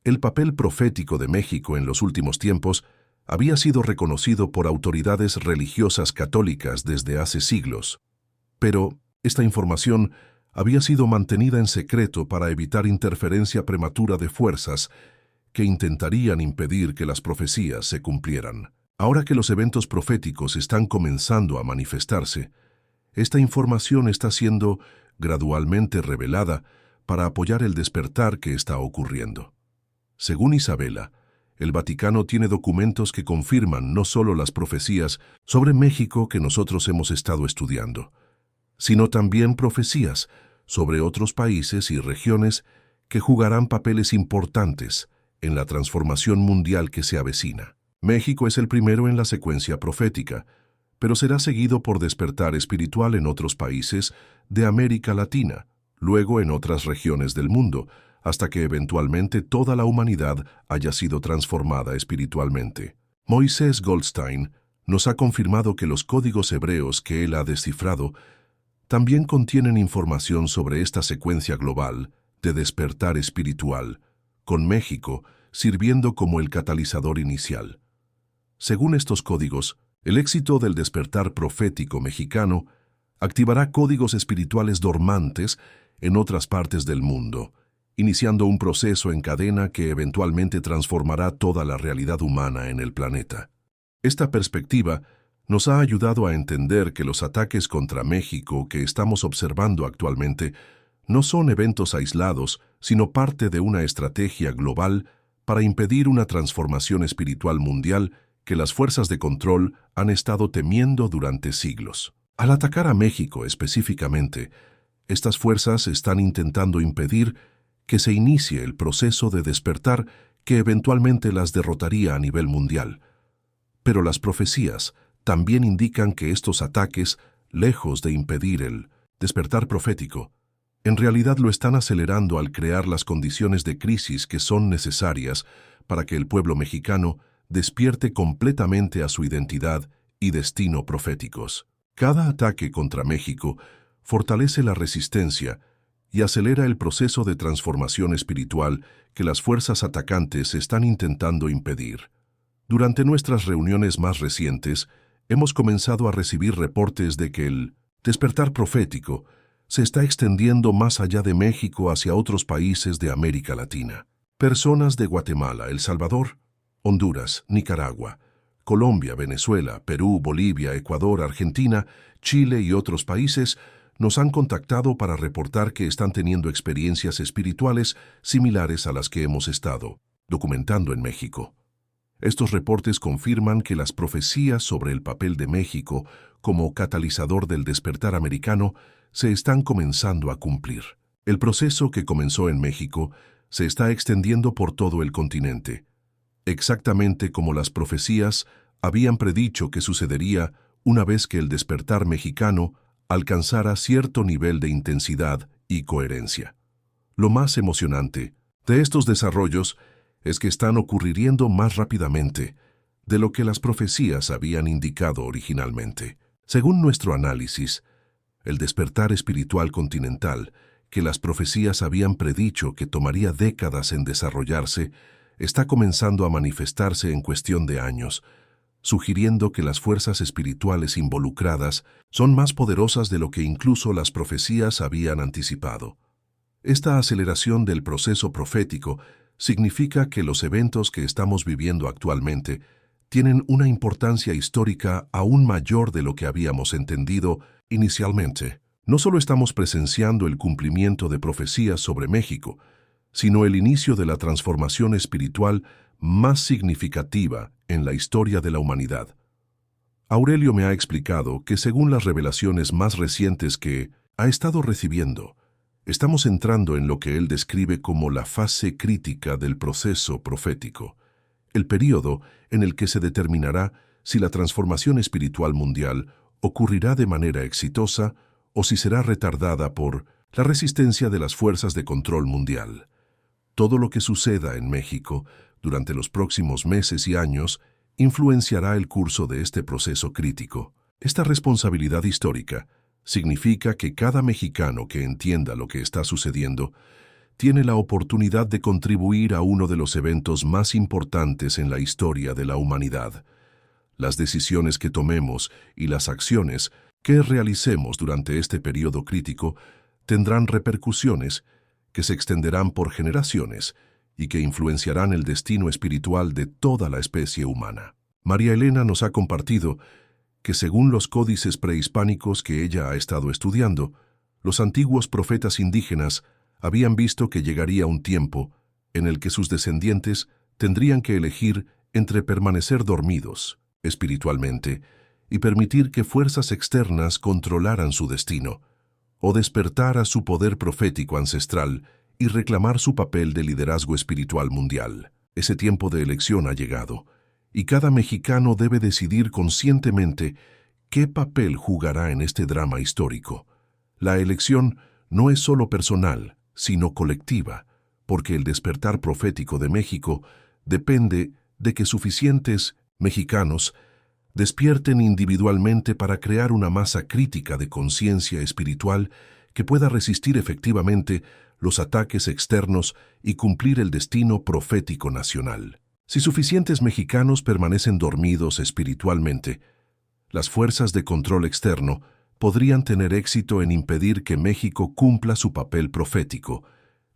el papel profético de México en los últimos tiempos había sido reconocido por autoridades religiosas católicas desde hace siglos. Pero esta información había sido mantenida en secreto para evitar interferencia prematura de fuerzas que intentarían impedir que las profecías se cumplieran. Ahora que los eventos proféticos están comenzando a manifestarse, esta información está siendo gradualmente revelada para apoyar el despertar que está ocurriendo. Según Isabella, el Vaticano tiene documentos que confirman no solo las profecías sobre México que nosotros hemos estado estudiando, sino también profecías sobre otros países y regiones que jugarán papeles importantes en la transformación mundial que se avecina. México es el primero en la secuencia profética, pero será seguido por despertar espiritual en otros países de América Latina, luego en otras regiones del mundo, hasta que eventualmente toda la humanidad haya sido transformada espiritualmente. Moisés Goldstein nos ha confirmado que los códigos hebreos que él ha descifrado también contienen información sobre esta secuencia global de despertar espiritual, con México sirviendo como el catalizador inicial. Según estos códigos, el éxito del despertar profético mexicano activará códigos espirituales dormantes en otras partes del mundo, iniciando un proceso en cadena que eventualmente transformará toda la realidad humana en el planeta. Esta perspectiva nos ha ayudado a entender que los ataques contra México que estamos observando actualmente no son eventos aislados, sino parte de una estrategia global para impedir una transformación espiritual mundial que las fuerzas de control han estado temiendo durante siglos. Al atacar a México específicamente, estas fuerzas están intentando impedir que se inicie el proceso de despertar que eventualmente las derrotaría a nivel mundial. Pero las profecías también indican que estos ataques, lejos de impedir el despertar profético, en realidad lo están acelerando al crear las condiciones de crisis que son necesarias para que el pueblo mexicano despierte completamente a su identidad y destino proféticos. Cada ataque contra México fortalece la resistencia y acelera el proceso de transformación espiritual que las fuerzas atacantes están intentando impedir. Durante nuestras reuniones más recientes, hemos comenzado a recibir reportes de que el despertar profético se está extendiendo más allá de México hacia otros países de América Latina. Personas de Guatemala, El Salvador, Honduras, Nicaragua, Colombia, Venezuela, Perú, Bolivia, Ecuador, Argentina, Chile y otros países nos han contactado para reportar que están teniendo experiencias espirituales similares a las que hemos estado documentando en México. Estos reportes confirman que las profecías sobre el papel de México como catalizador del despertar americano se están comenzando a cumplir. El proceso que comenzó en México se está extendiendo por todo el continente, exactamente como las profecías habían predicho que sucedería una vez que el despertar mexicano alcanzara cierto nivel de intensidad y coherencia. Lo más emocionante de estos desarrollos es que están ocurriendo más rápidamente de lo que las profecías habían indicado originalmente. Según nuestro análisis, el despertar espiritual continental, que las profecías habían predicho que tomaría décadas en desarrollarse, está comenzando a manifestarse en cuestión de años, sugiriendo que las fuerzas espirituales involucradas son más poderosas de lo que incluso las profecías habían anticipado. Esta aceleración del proceso profético significa que los eventos que estamos viviendo actualmente tienen una importancia histórica aún mayor de lo que habíamos entendido inicialmente. No solo estamos presenciando el cumplimiento de profecías sobre México, sino el inicio de la transformación espiritual más significativa en la historia de la humanidad. Aurelio me ha explicado que según las revelaciones más recientes que ha estado recibiendo, estamos entrando en lo que él describe como la fase crítica del proceso profético, el período en el que se determinará si la transformación espiritual mundial ocurrirá de manera exitosa o si será retardada por la resistencia de las fuerzas de control mundial. Todo lo que suceda en México durante los próximos meses y años influenciará el curso de este proceso crítico. Esta responsabilidad histórica significa que cada mexicano que entienda lo que está sucediendo tiene la oportunidad de contribuir a uno de los eventos más importantes en la historia de la humanidad. Las decisiones que tomemos y las acciones que realicemos durante este periodo crítico tendrán repercusiones que se extenderán por generaciones y que influenciarán el destino espiritual de toda la especie humana. María Elena nos ha compartido que según los códices prehispánicos que ella ha estado estudiando, los antiguos profetas indígenas habían visto que llegaría un tiempo en el que sus descendientes tendrían que elegir entre permanecer dormidos espiritualmente y permitir que fuerzas externas controlaran su destino, o despertar a su poder profético ancestral y reclamar su papel de liderazgo espiritual mundial. Ese tiempo de elección ha llegado, y cada mexicano debe decidir conscientemente qué papel jugará en este drama histórico. La elección no es solo personal, sino colectiva, porque el despertar profético de México depende de que suficientes mexicanos despierten individualmente para crear una masa crítica de conciencia espiritual que pueda resistir efectivamente los ataques externos y cumplir el destino profético nacional. Si suficientes mexicanos permanecen dormidos espiritualmente, las fuerzas de control externo podrían tener éxito en impedir que México cumpla su papel profético,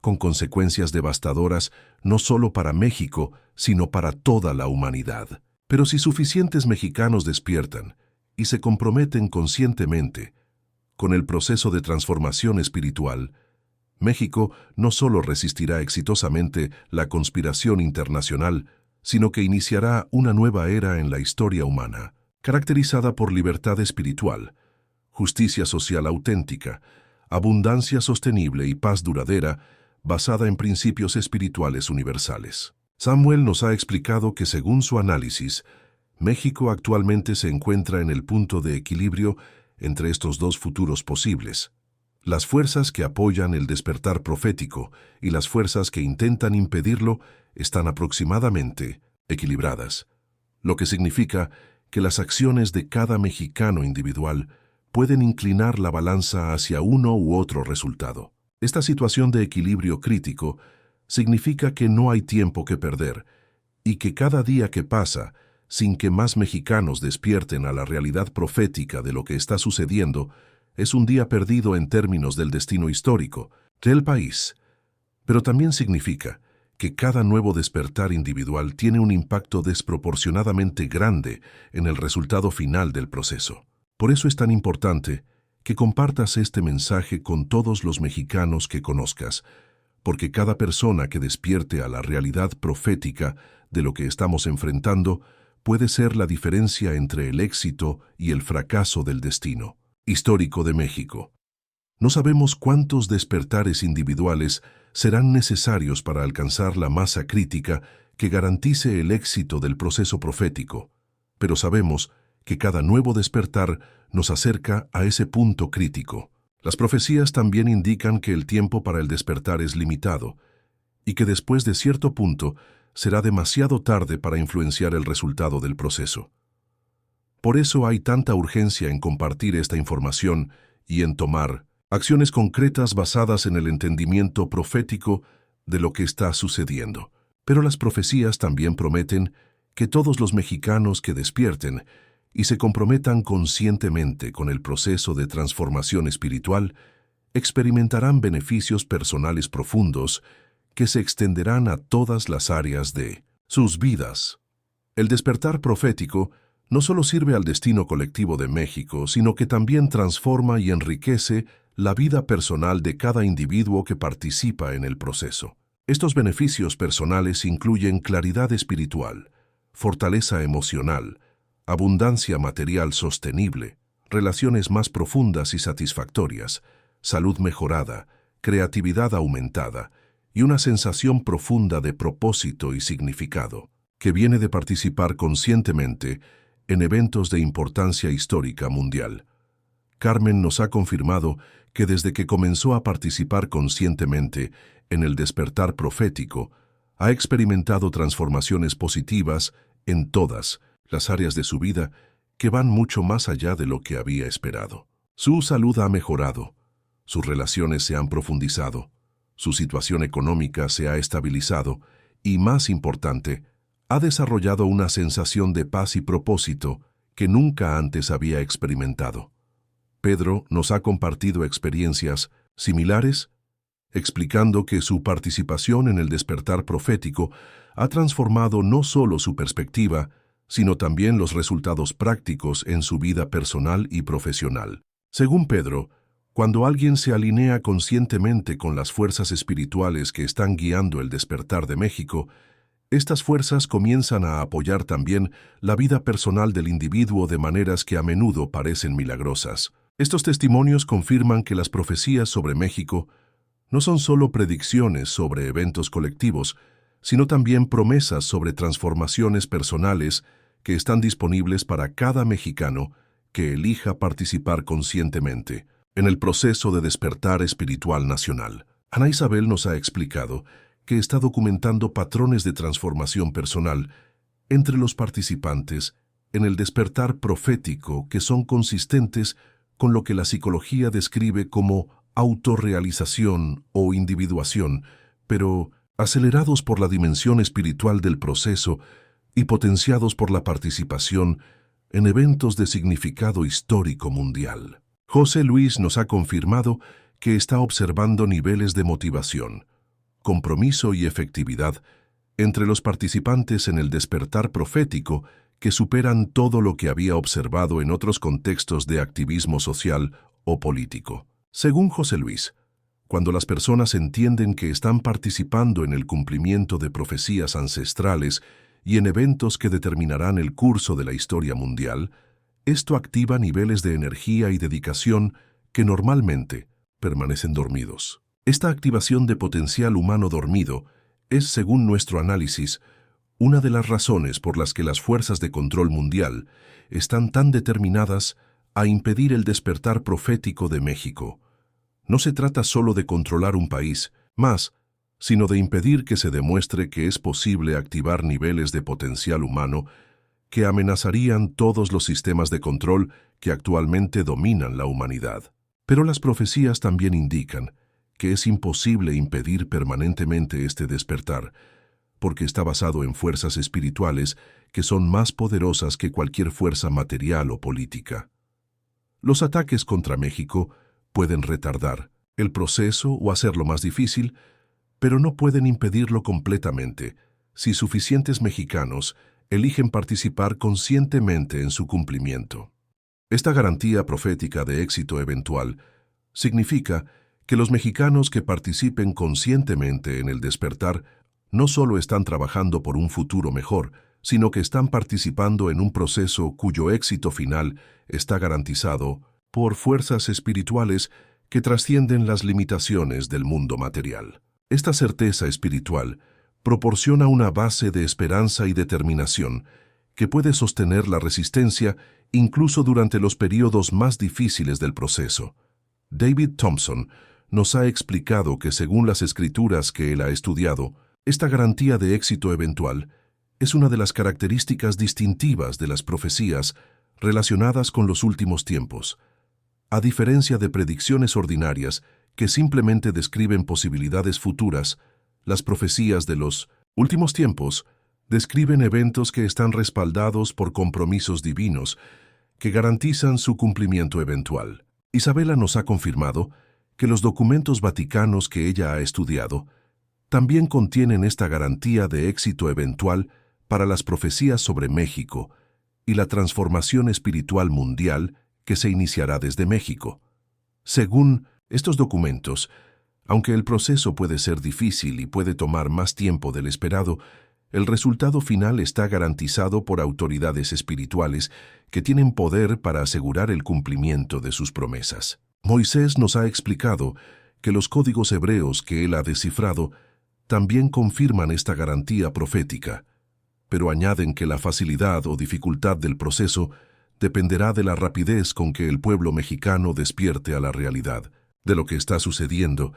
con consecuencias devastadoras no solo para México, sino para toda la humanidad. Pero si suficientes mexicanos despiertan y se comprometen conscientemente con el proceso de transformación espiritual, México no solo resistirá exitosamente la conspiración internacional, sino que iniciará una nueva era en la historia humana, caracterizada por libertad espiritual, justicia social auténtica, abundancia sostenible y paz duradera basada en principios espirituales universales. Samuel nos ha explicado que según su análisis, México actualmente se encuentra en el punto de equilibrio entre estos dos futuros posibles, Las fuerzas que apoyan el despertar profético y las fuerzas que intentan impedirlo están aproximadamente equilibradas, lo que significa que las acciones de cada mexicano individual pueden inclinar la balanza hacia uno u otro resultado. Esta situación de equilibrio crítico significa que no hay tiempo que perder y que cada día que pasa, sin que más mexicanos despierten a la realidad profética de lo que está sucediendo, es un día perdido en términos del destino histórico del país. Pero también significa que cada nuevo despertar individual tiene un impacto desproporcionadamente grande en el resultado final del proceso. Por eso es tan importante que compartas este mensaje con todos los mexicanos que conozcas, porque cada persona que despierte a la realidad profética de lo que estamos enfrentando puede ser la diferencia entre el éxito y el fracaso del destino histórico de México. No sabemos cuántos despertares individuales serán necesarios para alcanzar la masa crítica que garantice el éxito del proceso profético, pero sabemos que cada nuevo despertar nos acerca a ese punto crítico. Las profecías también indican que el tiempo para el despertar es limitado y que después de cierto punto será demasiado tarde para influenciar el resultado del proceso. Por eso hay tanta urgencia en compartir esta información y en tomar acciones concretas basadas en el entendimiento profético de lo que está sucediendo. Pero las profecías también prometen que todos los mexicanos que despierten y se comprometan conscientemente con el proceso de transformación espiritual experimentarán beneficios personales profundos que se extenderán a todas las áreas de sus vidas. El despertar profético no solo sirve al destino colectivo de México, sino que también transforma y enriquece la vida personal de cada individuo que participa en el proceso. Estos beneficios personales incluyen claridad espiritual, fortaleza emocional, abundancia material sostenible, relaciones más profundas y satisfactorias, salud mejorada, creatividad aumentada y una sensación profunda de propósito y significado, que viene de participar conscientemente en eventos de importancia histórica mundial. Carmen nos ha confirmado que desde que comenzó a participar conscientemente en el despertar profético, ha experimentado transformaciones positivas en todas las áreas de su vida que van mucho más allá de lo que había esperado. Su salud ha mejorado, sus relaciones se han profundizado, su situación económica se ha estabilizado y, más importante, ha desarrollado una sensación de paz y propósito que nunca antes había experimentado. Pedro nos ha compartido experiencias similares, explicando que su participación en el despertar profético ha transformado no solo su perspectiva, sino también los resultados prácticos en su vida personal y profesional. Según Pedro, cuando alguien se alinea conscientemente con las fuerzas espirituales que están guiando el despertar de México, estas fuerzas comienzan a apoyar también la vida personal del individuo de maneras que a menudo parecen milagrosas. Estos testimonios confirman que las profecías sobre México no son solo predicciones sobre eventos colectivos, sino también promesas sobre transformaciones personales que están disponibles para cada mexicano que elija participar conscientemente en el proceso de despertar espiritual nacional. Ana Isabel nos ha explicado que está documentando patrones de transformación personal entre los participantes en el despertar profético que son consistentes con lo que la psicología describe como autorrealización o individuación, pero acelerados por la dimensión espiritual del proceso y potenciados por la participación en eventos de significado histórico mundial. José Luis nos ha confirmado que está observando niveles de motivación, compromiso y efectividad entre los participantes en el despertar profético que superan todo lo que había observado en otros contextos de activismo social o político. Según José Luis, cuando las personas entienden que están participando en el cumplimiento de profecías ancestrales y en eventos que determinarán el curso de la historia mundial, esto activa niveles de energía y dedicación que normalmente permanecen dormidos. Esta activación de potencial humano dormido es, según nuestro análisis, una de las razones por las que las fuerzas de control mundial están tan determinadas a impedir el despertar profético de México. No se trata solo de controlar un país, más, sino de impedir que se demuestre que es posible activar niveles de potencial humano que amenazarían todos los sistemas de control que actualmente dominan la humanidad. Pero las profecías también indican que es imposible impedir permanentemente este despertar, porque está basado en fuerzas espirituales que son más poderosas que cualquier fuerza material o política. Los ataques contra México pueden retardar el proceso o hacerlo más difícil, pero no pueden impedirlo completamente si suficientes mexicanos eligen participar conscientemente en su cumplimiento. Esta garantía profética de éxito eventual significa que los mexicanos que participen conscientemente en el despertar no solo están trabajando por un futuro mejor, sino que están participando en un proceso cuyo éxito final está garantizado por fuerzas espirituales que trascienden las limitaciones del mundo material. Esta certeza espiritual proporciona una base de esperanza y determinación que puede sostener la resistencia incluso durante los periodos más difíciles del proceso. David Thompson nos ha explicado que según las escrituras que él ha estudiado, esta garantía de éxito eventual es una de las características distintivas de las profecías relacionadas con los últimos tiempos. A diferencia de predicciones ordinarias que simplemente describen posibilidades futuras, las profecías de los últimos tiempos describen eventos que están respaldados por compromisos divinos que garantizan su cumplimiento eventual. Isabela nos ha confirmado que los documentos vaticanos que ella ha estudiado también contienen esta garantía de éxito eventual para las profecías sobre México y la transformación espiritual mundial que se iniciará desde México. Según estos documentos, aunque el proceso puede ser difícil y puede tomar más tiempo del esperado, el resultado final está garantizado por autoridades espirituales que tienen poder para asegurar el cumplimiento de sus promesas. Moisés nos ha explicado que los códigos hebreos que él ha descifrado también confirman esta garantía profética, pero añaden que la facilidad o dificultad del proceso dependerá de la rapidez con que el pueblo mexicano despierte a la realidad de lo que está sucediendo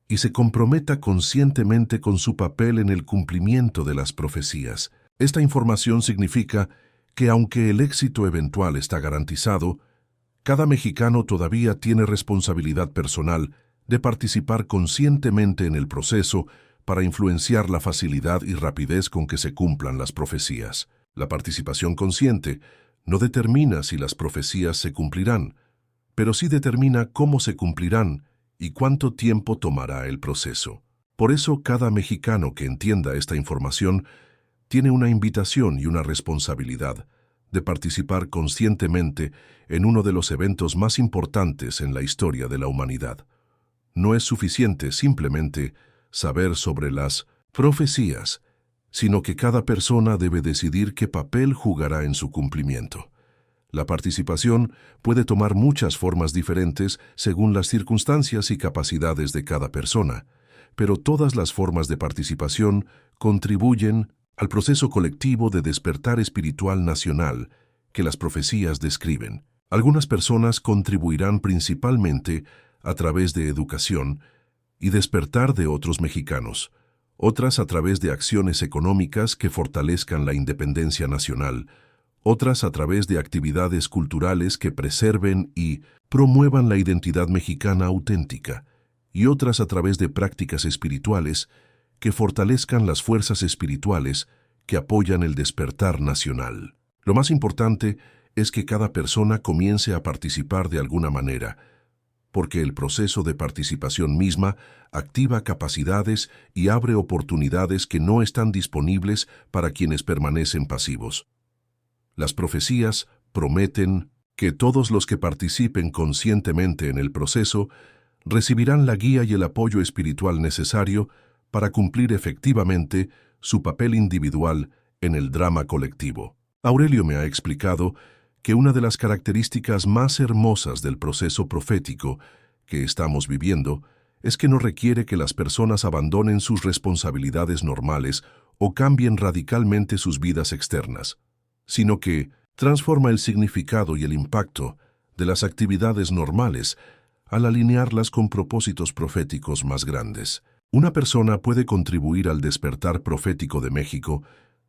y se comprometa conscientemente con su papel en el cumplimiento de las profecías. Esta información significa que aunque el éxito eventual está garantizado, cada mexicano todavía tiene responsabilidad personal de participar conscientemente en el proceso para influenciar la facilidad y rapidez con que se cumplan las profecías. La participación consciente no determina si las profecías se cumplirán, pero sí determina cómo se cumplirán y cuánto tiempo tomará el proceso. Por eso, cada mexicano que entienda esta información tiene una invitación y una responsabilidad de participar conscientemente en uno de los eventos más importantes en la historia de la humanidad. No es suficiente simplemente saber sobre las profecías, sino que cada persona debe decidir qué papel jugará en su cumplimiento. La participación puede tomar muchas formas diferentes según las circunstancias y capacidades de cada persona, pero todas las formas de participación contribuyen al proceso colectivo de despertar espiritual nacional que las profecías describen. Algunas personas contribuirán principalmente a través de educación y despertar de otros mexicanos, otras a través de acciones económicas que fortalezcan la independencia nacional, otras a través de actividades culturales que preserven y promuevan la identidad mexicana auténtica, y otras a través de prácticas espirituales que fortalezcan las fuerzas espirituales que apoyan el despertar nacional. Lo más importante es que cada persona comience a participar de alguna manera, porque el proceso de participación misma activa capacidades y abre oportunidades que no están disponibles para quienes permanecen pasivos. Las profecías prometen que todos los que participen conscientemente en el proceso recibirán la guía y el apoyo espiritual necesario para cumplir efectivamente su papel individual en el drama colectivo. Aurelio me ha explicado que una de las características más hermosas del proceso profético que estamos viviendo es que no requiere que las personas abandonen sus responsabilidades normales o cambien radicalmente sus vidas externas, sino que transforma el significado y el impacto de las actividades normales al alinearlas con propósitos proféticos más grandes. Una persona puede contribuir al despertar profético de México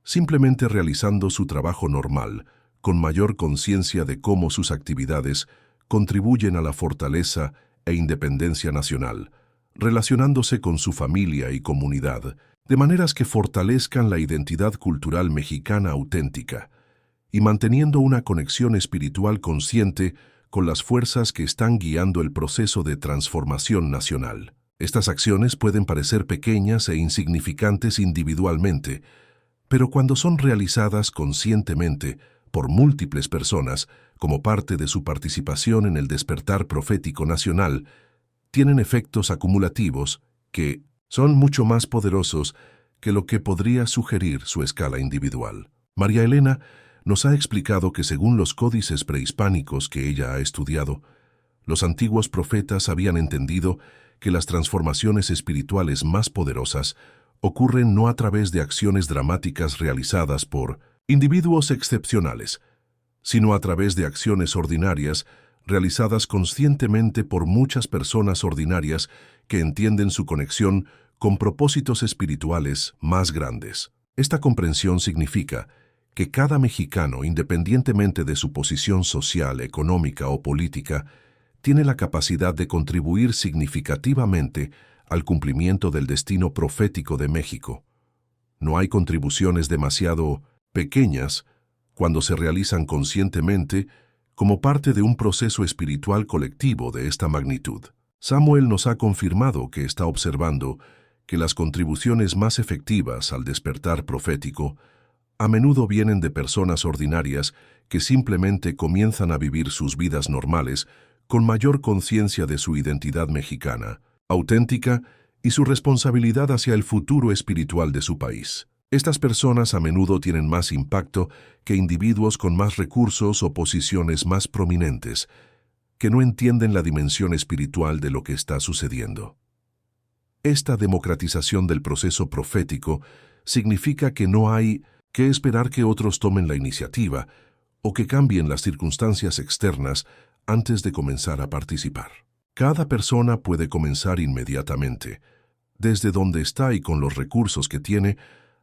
simplemente realizando su trabajo normal, con mayor conciencia de cómo sus actividades contribuyen a la fortaleza e independencia nacional, relacionándose con su familia y comunidad, de maneras que fortalezcan la identidad cultural mexicana auténtica, y manteniendo una conexión espiritual consciente con las fuerzas que están guiando el proceso de transformación nacional. Estas acciones pueden parecer pequeñas e insignificantes individualmente, pero cuando son realizadas conscientemente por múltiples personas como parte de su participación en el despertar profético nacional, tienen efectos acumulativos que son mucho más poderosos que lo que podría sugerir su escala individual. María Elena nos ha explicado que según los códices prehispánicos que ella ha estudiado, los antiguos profetas habían entendido que las transformaciones espirituales más poderosas ocurren no a través de acciones dramáticas realizadas por individuos excepcionales, sino a través de acciones ordinarias realizadas conscientemente por muchas personas ordinarias que entienden su conexión con propósitos espirituales más grandes. Esta comprensión significa que cada mexicano, independientemente de su posición social, económica o política, tiene la capacidad de contribuir significativamente al cumplimiento del destino profético de México. No hay contribuciones demasiado pequeñas cuando se realizan conscientemente como parte de un proceso espiritual colectivo de esta magnitud. Samuel nos ha confirmado que está observando que las contribuciones más efectivas al despertar profético a menudo vienen de personas ordinarias que simplemente comienzan a vivir sus vidas normales con mayor conciencia de su identidad mexicana, auténtica y su responsabilidad hacia el futuro espiritual de su país. Estas personas a menudo tienen más impacto que individuos con más recursos o posiciones más prominentes, que no entienden la dimensión espiritual de lo que está sucediendo. Esta democratización del proceso profético significa que no hay que esperar que otros tomen la iniciativa o que cambien las circunstancias externas antes de comenzar a participar. Cada persona puede comenzar inmediatamente, desde donde está y con los recursos que tiene,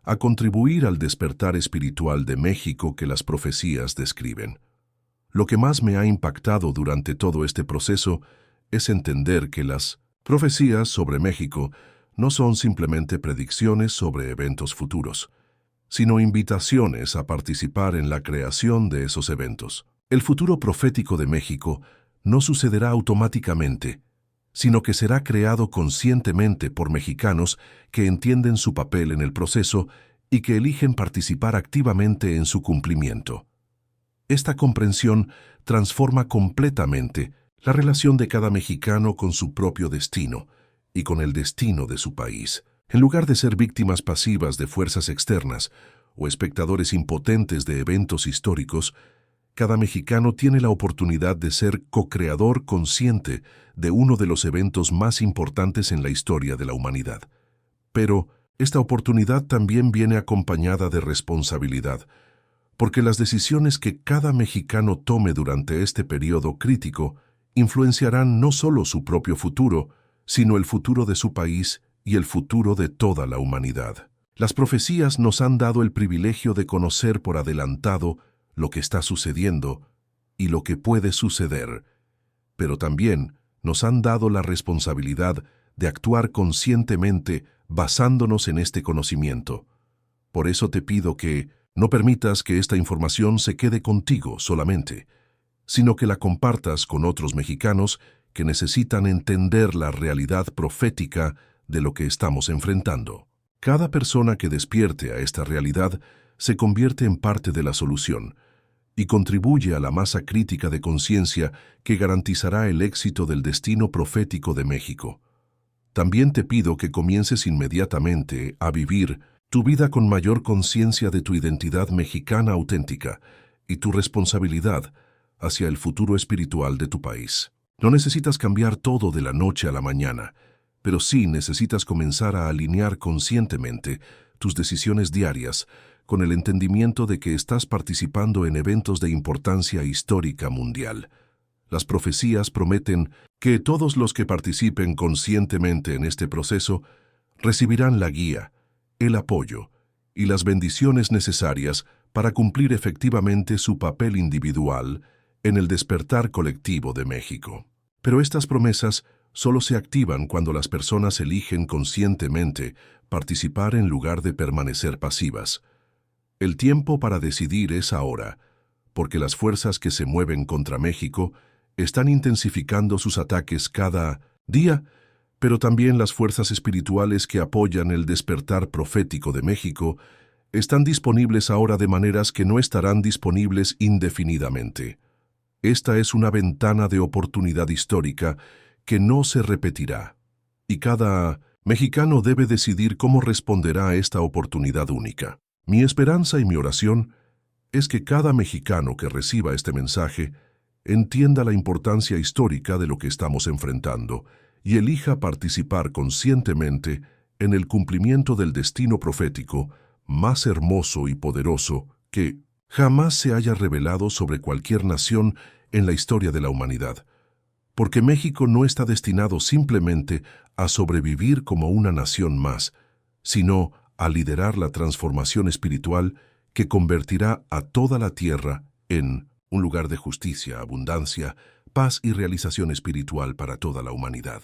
a contribuir al despertar espiritual de México que las profecías describen. Lo que más me ha impactado durante todo este proceso es entender que las profecías sobre México no son simplemente predicciones sobre eventos futuros, sino invitaciones a participar en la creación de esos eventos. El futuro profético de México no sucederá automáticamente, sino que será creado conscientemente por mexicanos que entienden su papel en el proceso y que eligen participar activamente en su cumplimiento. Esta comprensión transforma completamente la relación de cada mexicano con su propio destino y con el destino de su país. En lugar de ser víctimas pasivas de fuerzas externas o espectadores impotentes de eventos históricos, cada mexicano tiene la oportunidad de ser co-creador consciente de uno de los eventos más importantes en la historia de la humanidad. Pero esta oportunidad también viene acompañada de responsabilidad, porque las decisiones que cada mexicano tome durante este periodo crítico influenciarán no solo su propio futuro, sino el futuro de su país y el futuro de toda la humanidad. Las profecías nos han dado el privilegio de conocer por adelantado lo que está sucediendo y lo que puede suceder, pero también nos han dado la responsabilidad de actuar conscientemente basándonos en este conocimiento. Por eso te pido que no permitas que esta información se quede contigo solamente, sino que la compartas con otros mexicanos que necesitan entender la realidad profética de lo que estamos enfrentando. Cada persona que despierte a esta realidad se convierte en parte de la solución y contribuye a la masa crítica de conciencia que garantizará el éxito del destino profético de México. También te pido que comiences inmediatamente a vivir tu vida con mayor conciencia de tu identidad mexicana auténtica y tu responsabilidad hacia el futuro espiritual de tu país. No necesitas cambiar todo de la noche a la mañana, pero sí necesitas comenzar a alinear conscientemente tus decisiones diarias con el entendimiento de que estás participando en eventos de importancia histórica mundial. Las profecías prometen que todos los que participen conscientemente en este proceso recibirán la guía, el apoyo y las bendiciones necesarias para cumplir efectivamente su papel individual en el despertar colectivo de México. Pero estas promesas solo se activan cuando las personas eligen conscientemente participar en lugar de permanecer pasivas. El tiempo para decidir es ahora, porque las fuerzas que se mueven contra México están intensificando sus ataques cada día, pero también las fuerzas espirituales que apoyan el despertar profético de México están disponibles ahora de maneras que no estarán disponibles indefinidamente. Esta es una ventana de oportunidad histórica que no se repetirá, y cada mexicano debe decidir cómo responderá a esta oportunidad única. Mi esperanza y mi oración es que cada mexicano que reciba este mensaje entienda la importancia histórica de lo que estamos enfrentando y elija participar conscientemente en el cumplimiento del destino profético más hermoso y poderoso que jamás se haya revelado sobre cualquier nación en la historia de la humanidad. Porque México no está destinado simplemente a sobrevivir como una nación más, sino a liderar la transformación espiritual que convertirá a toda la tierra en un lugar de justicia, abundancia, paz y realización espiritual para toda la humanidad.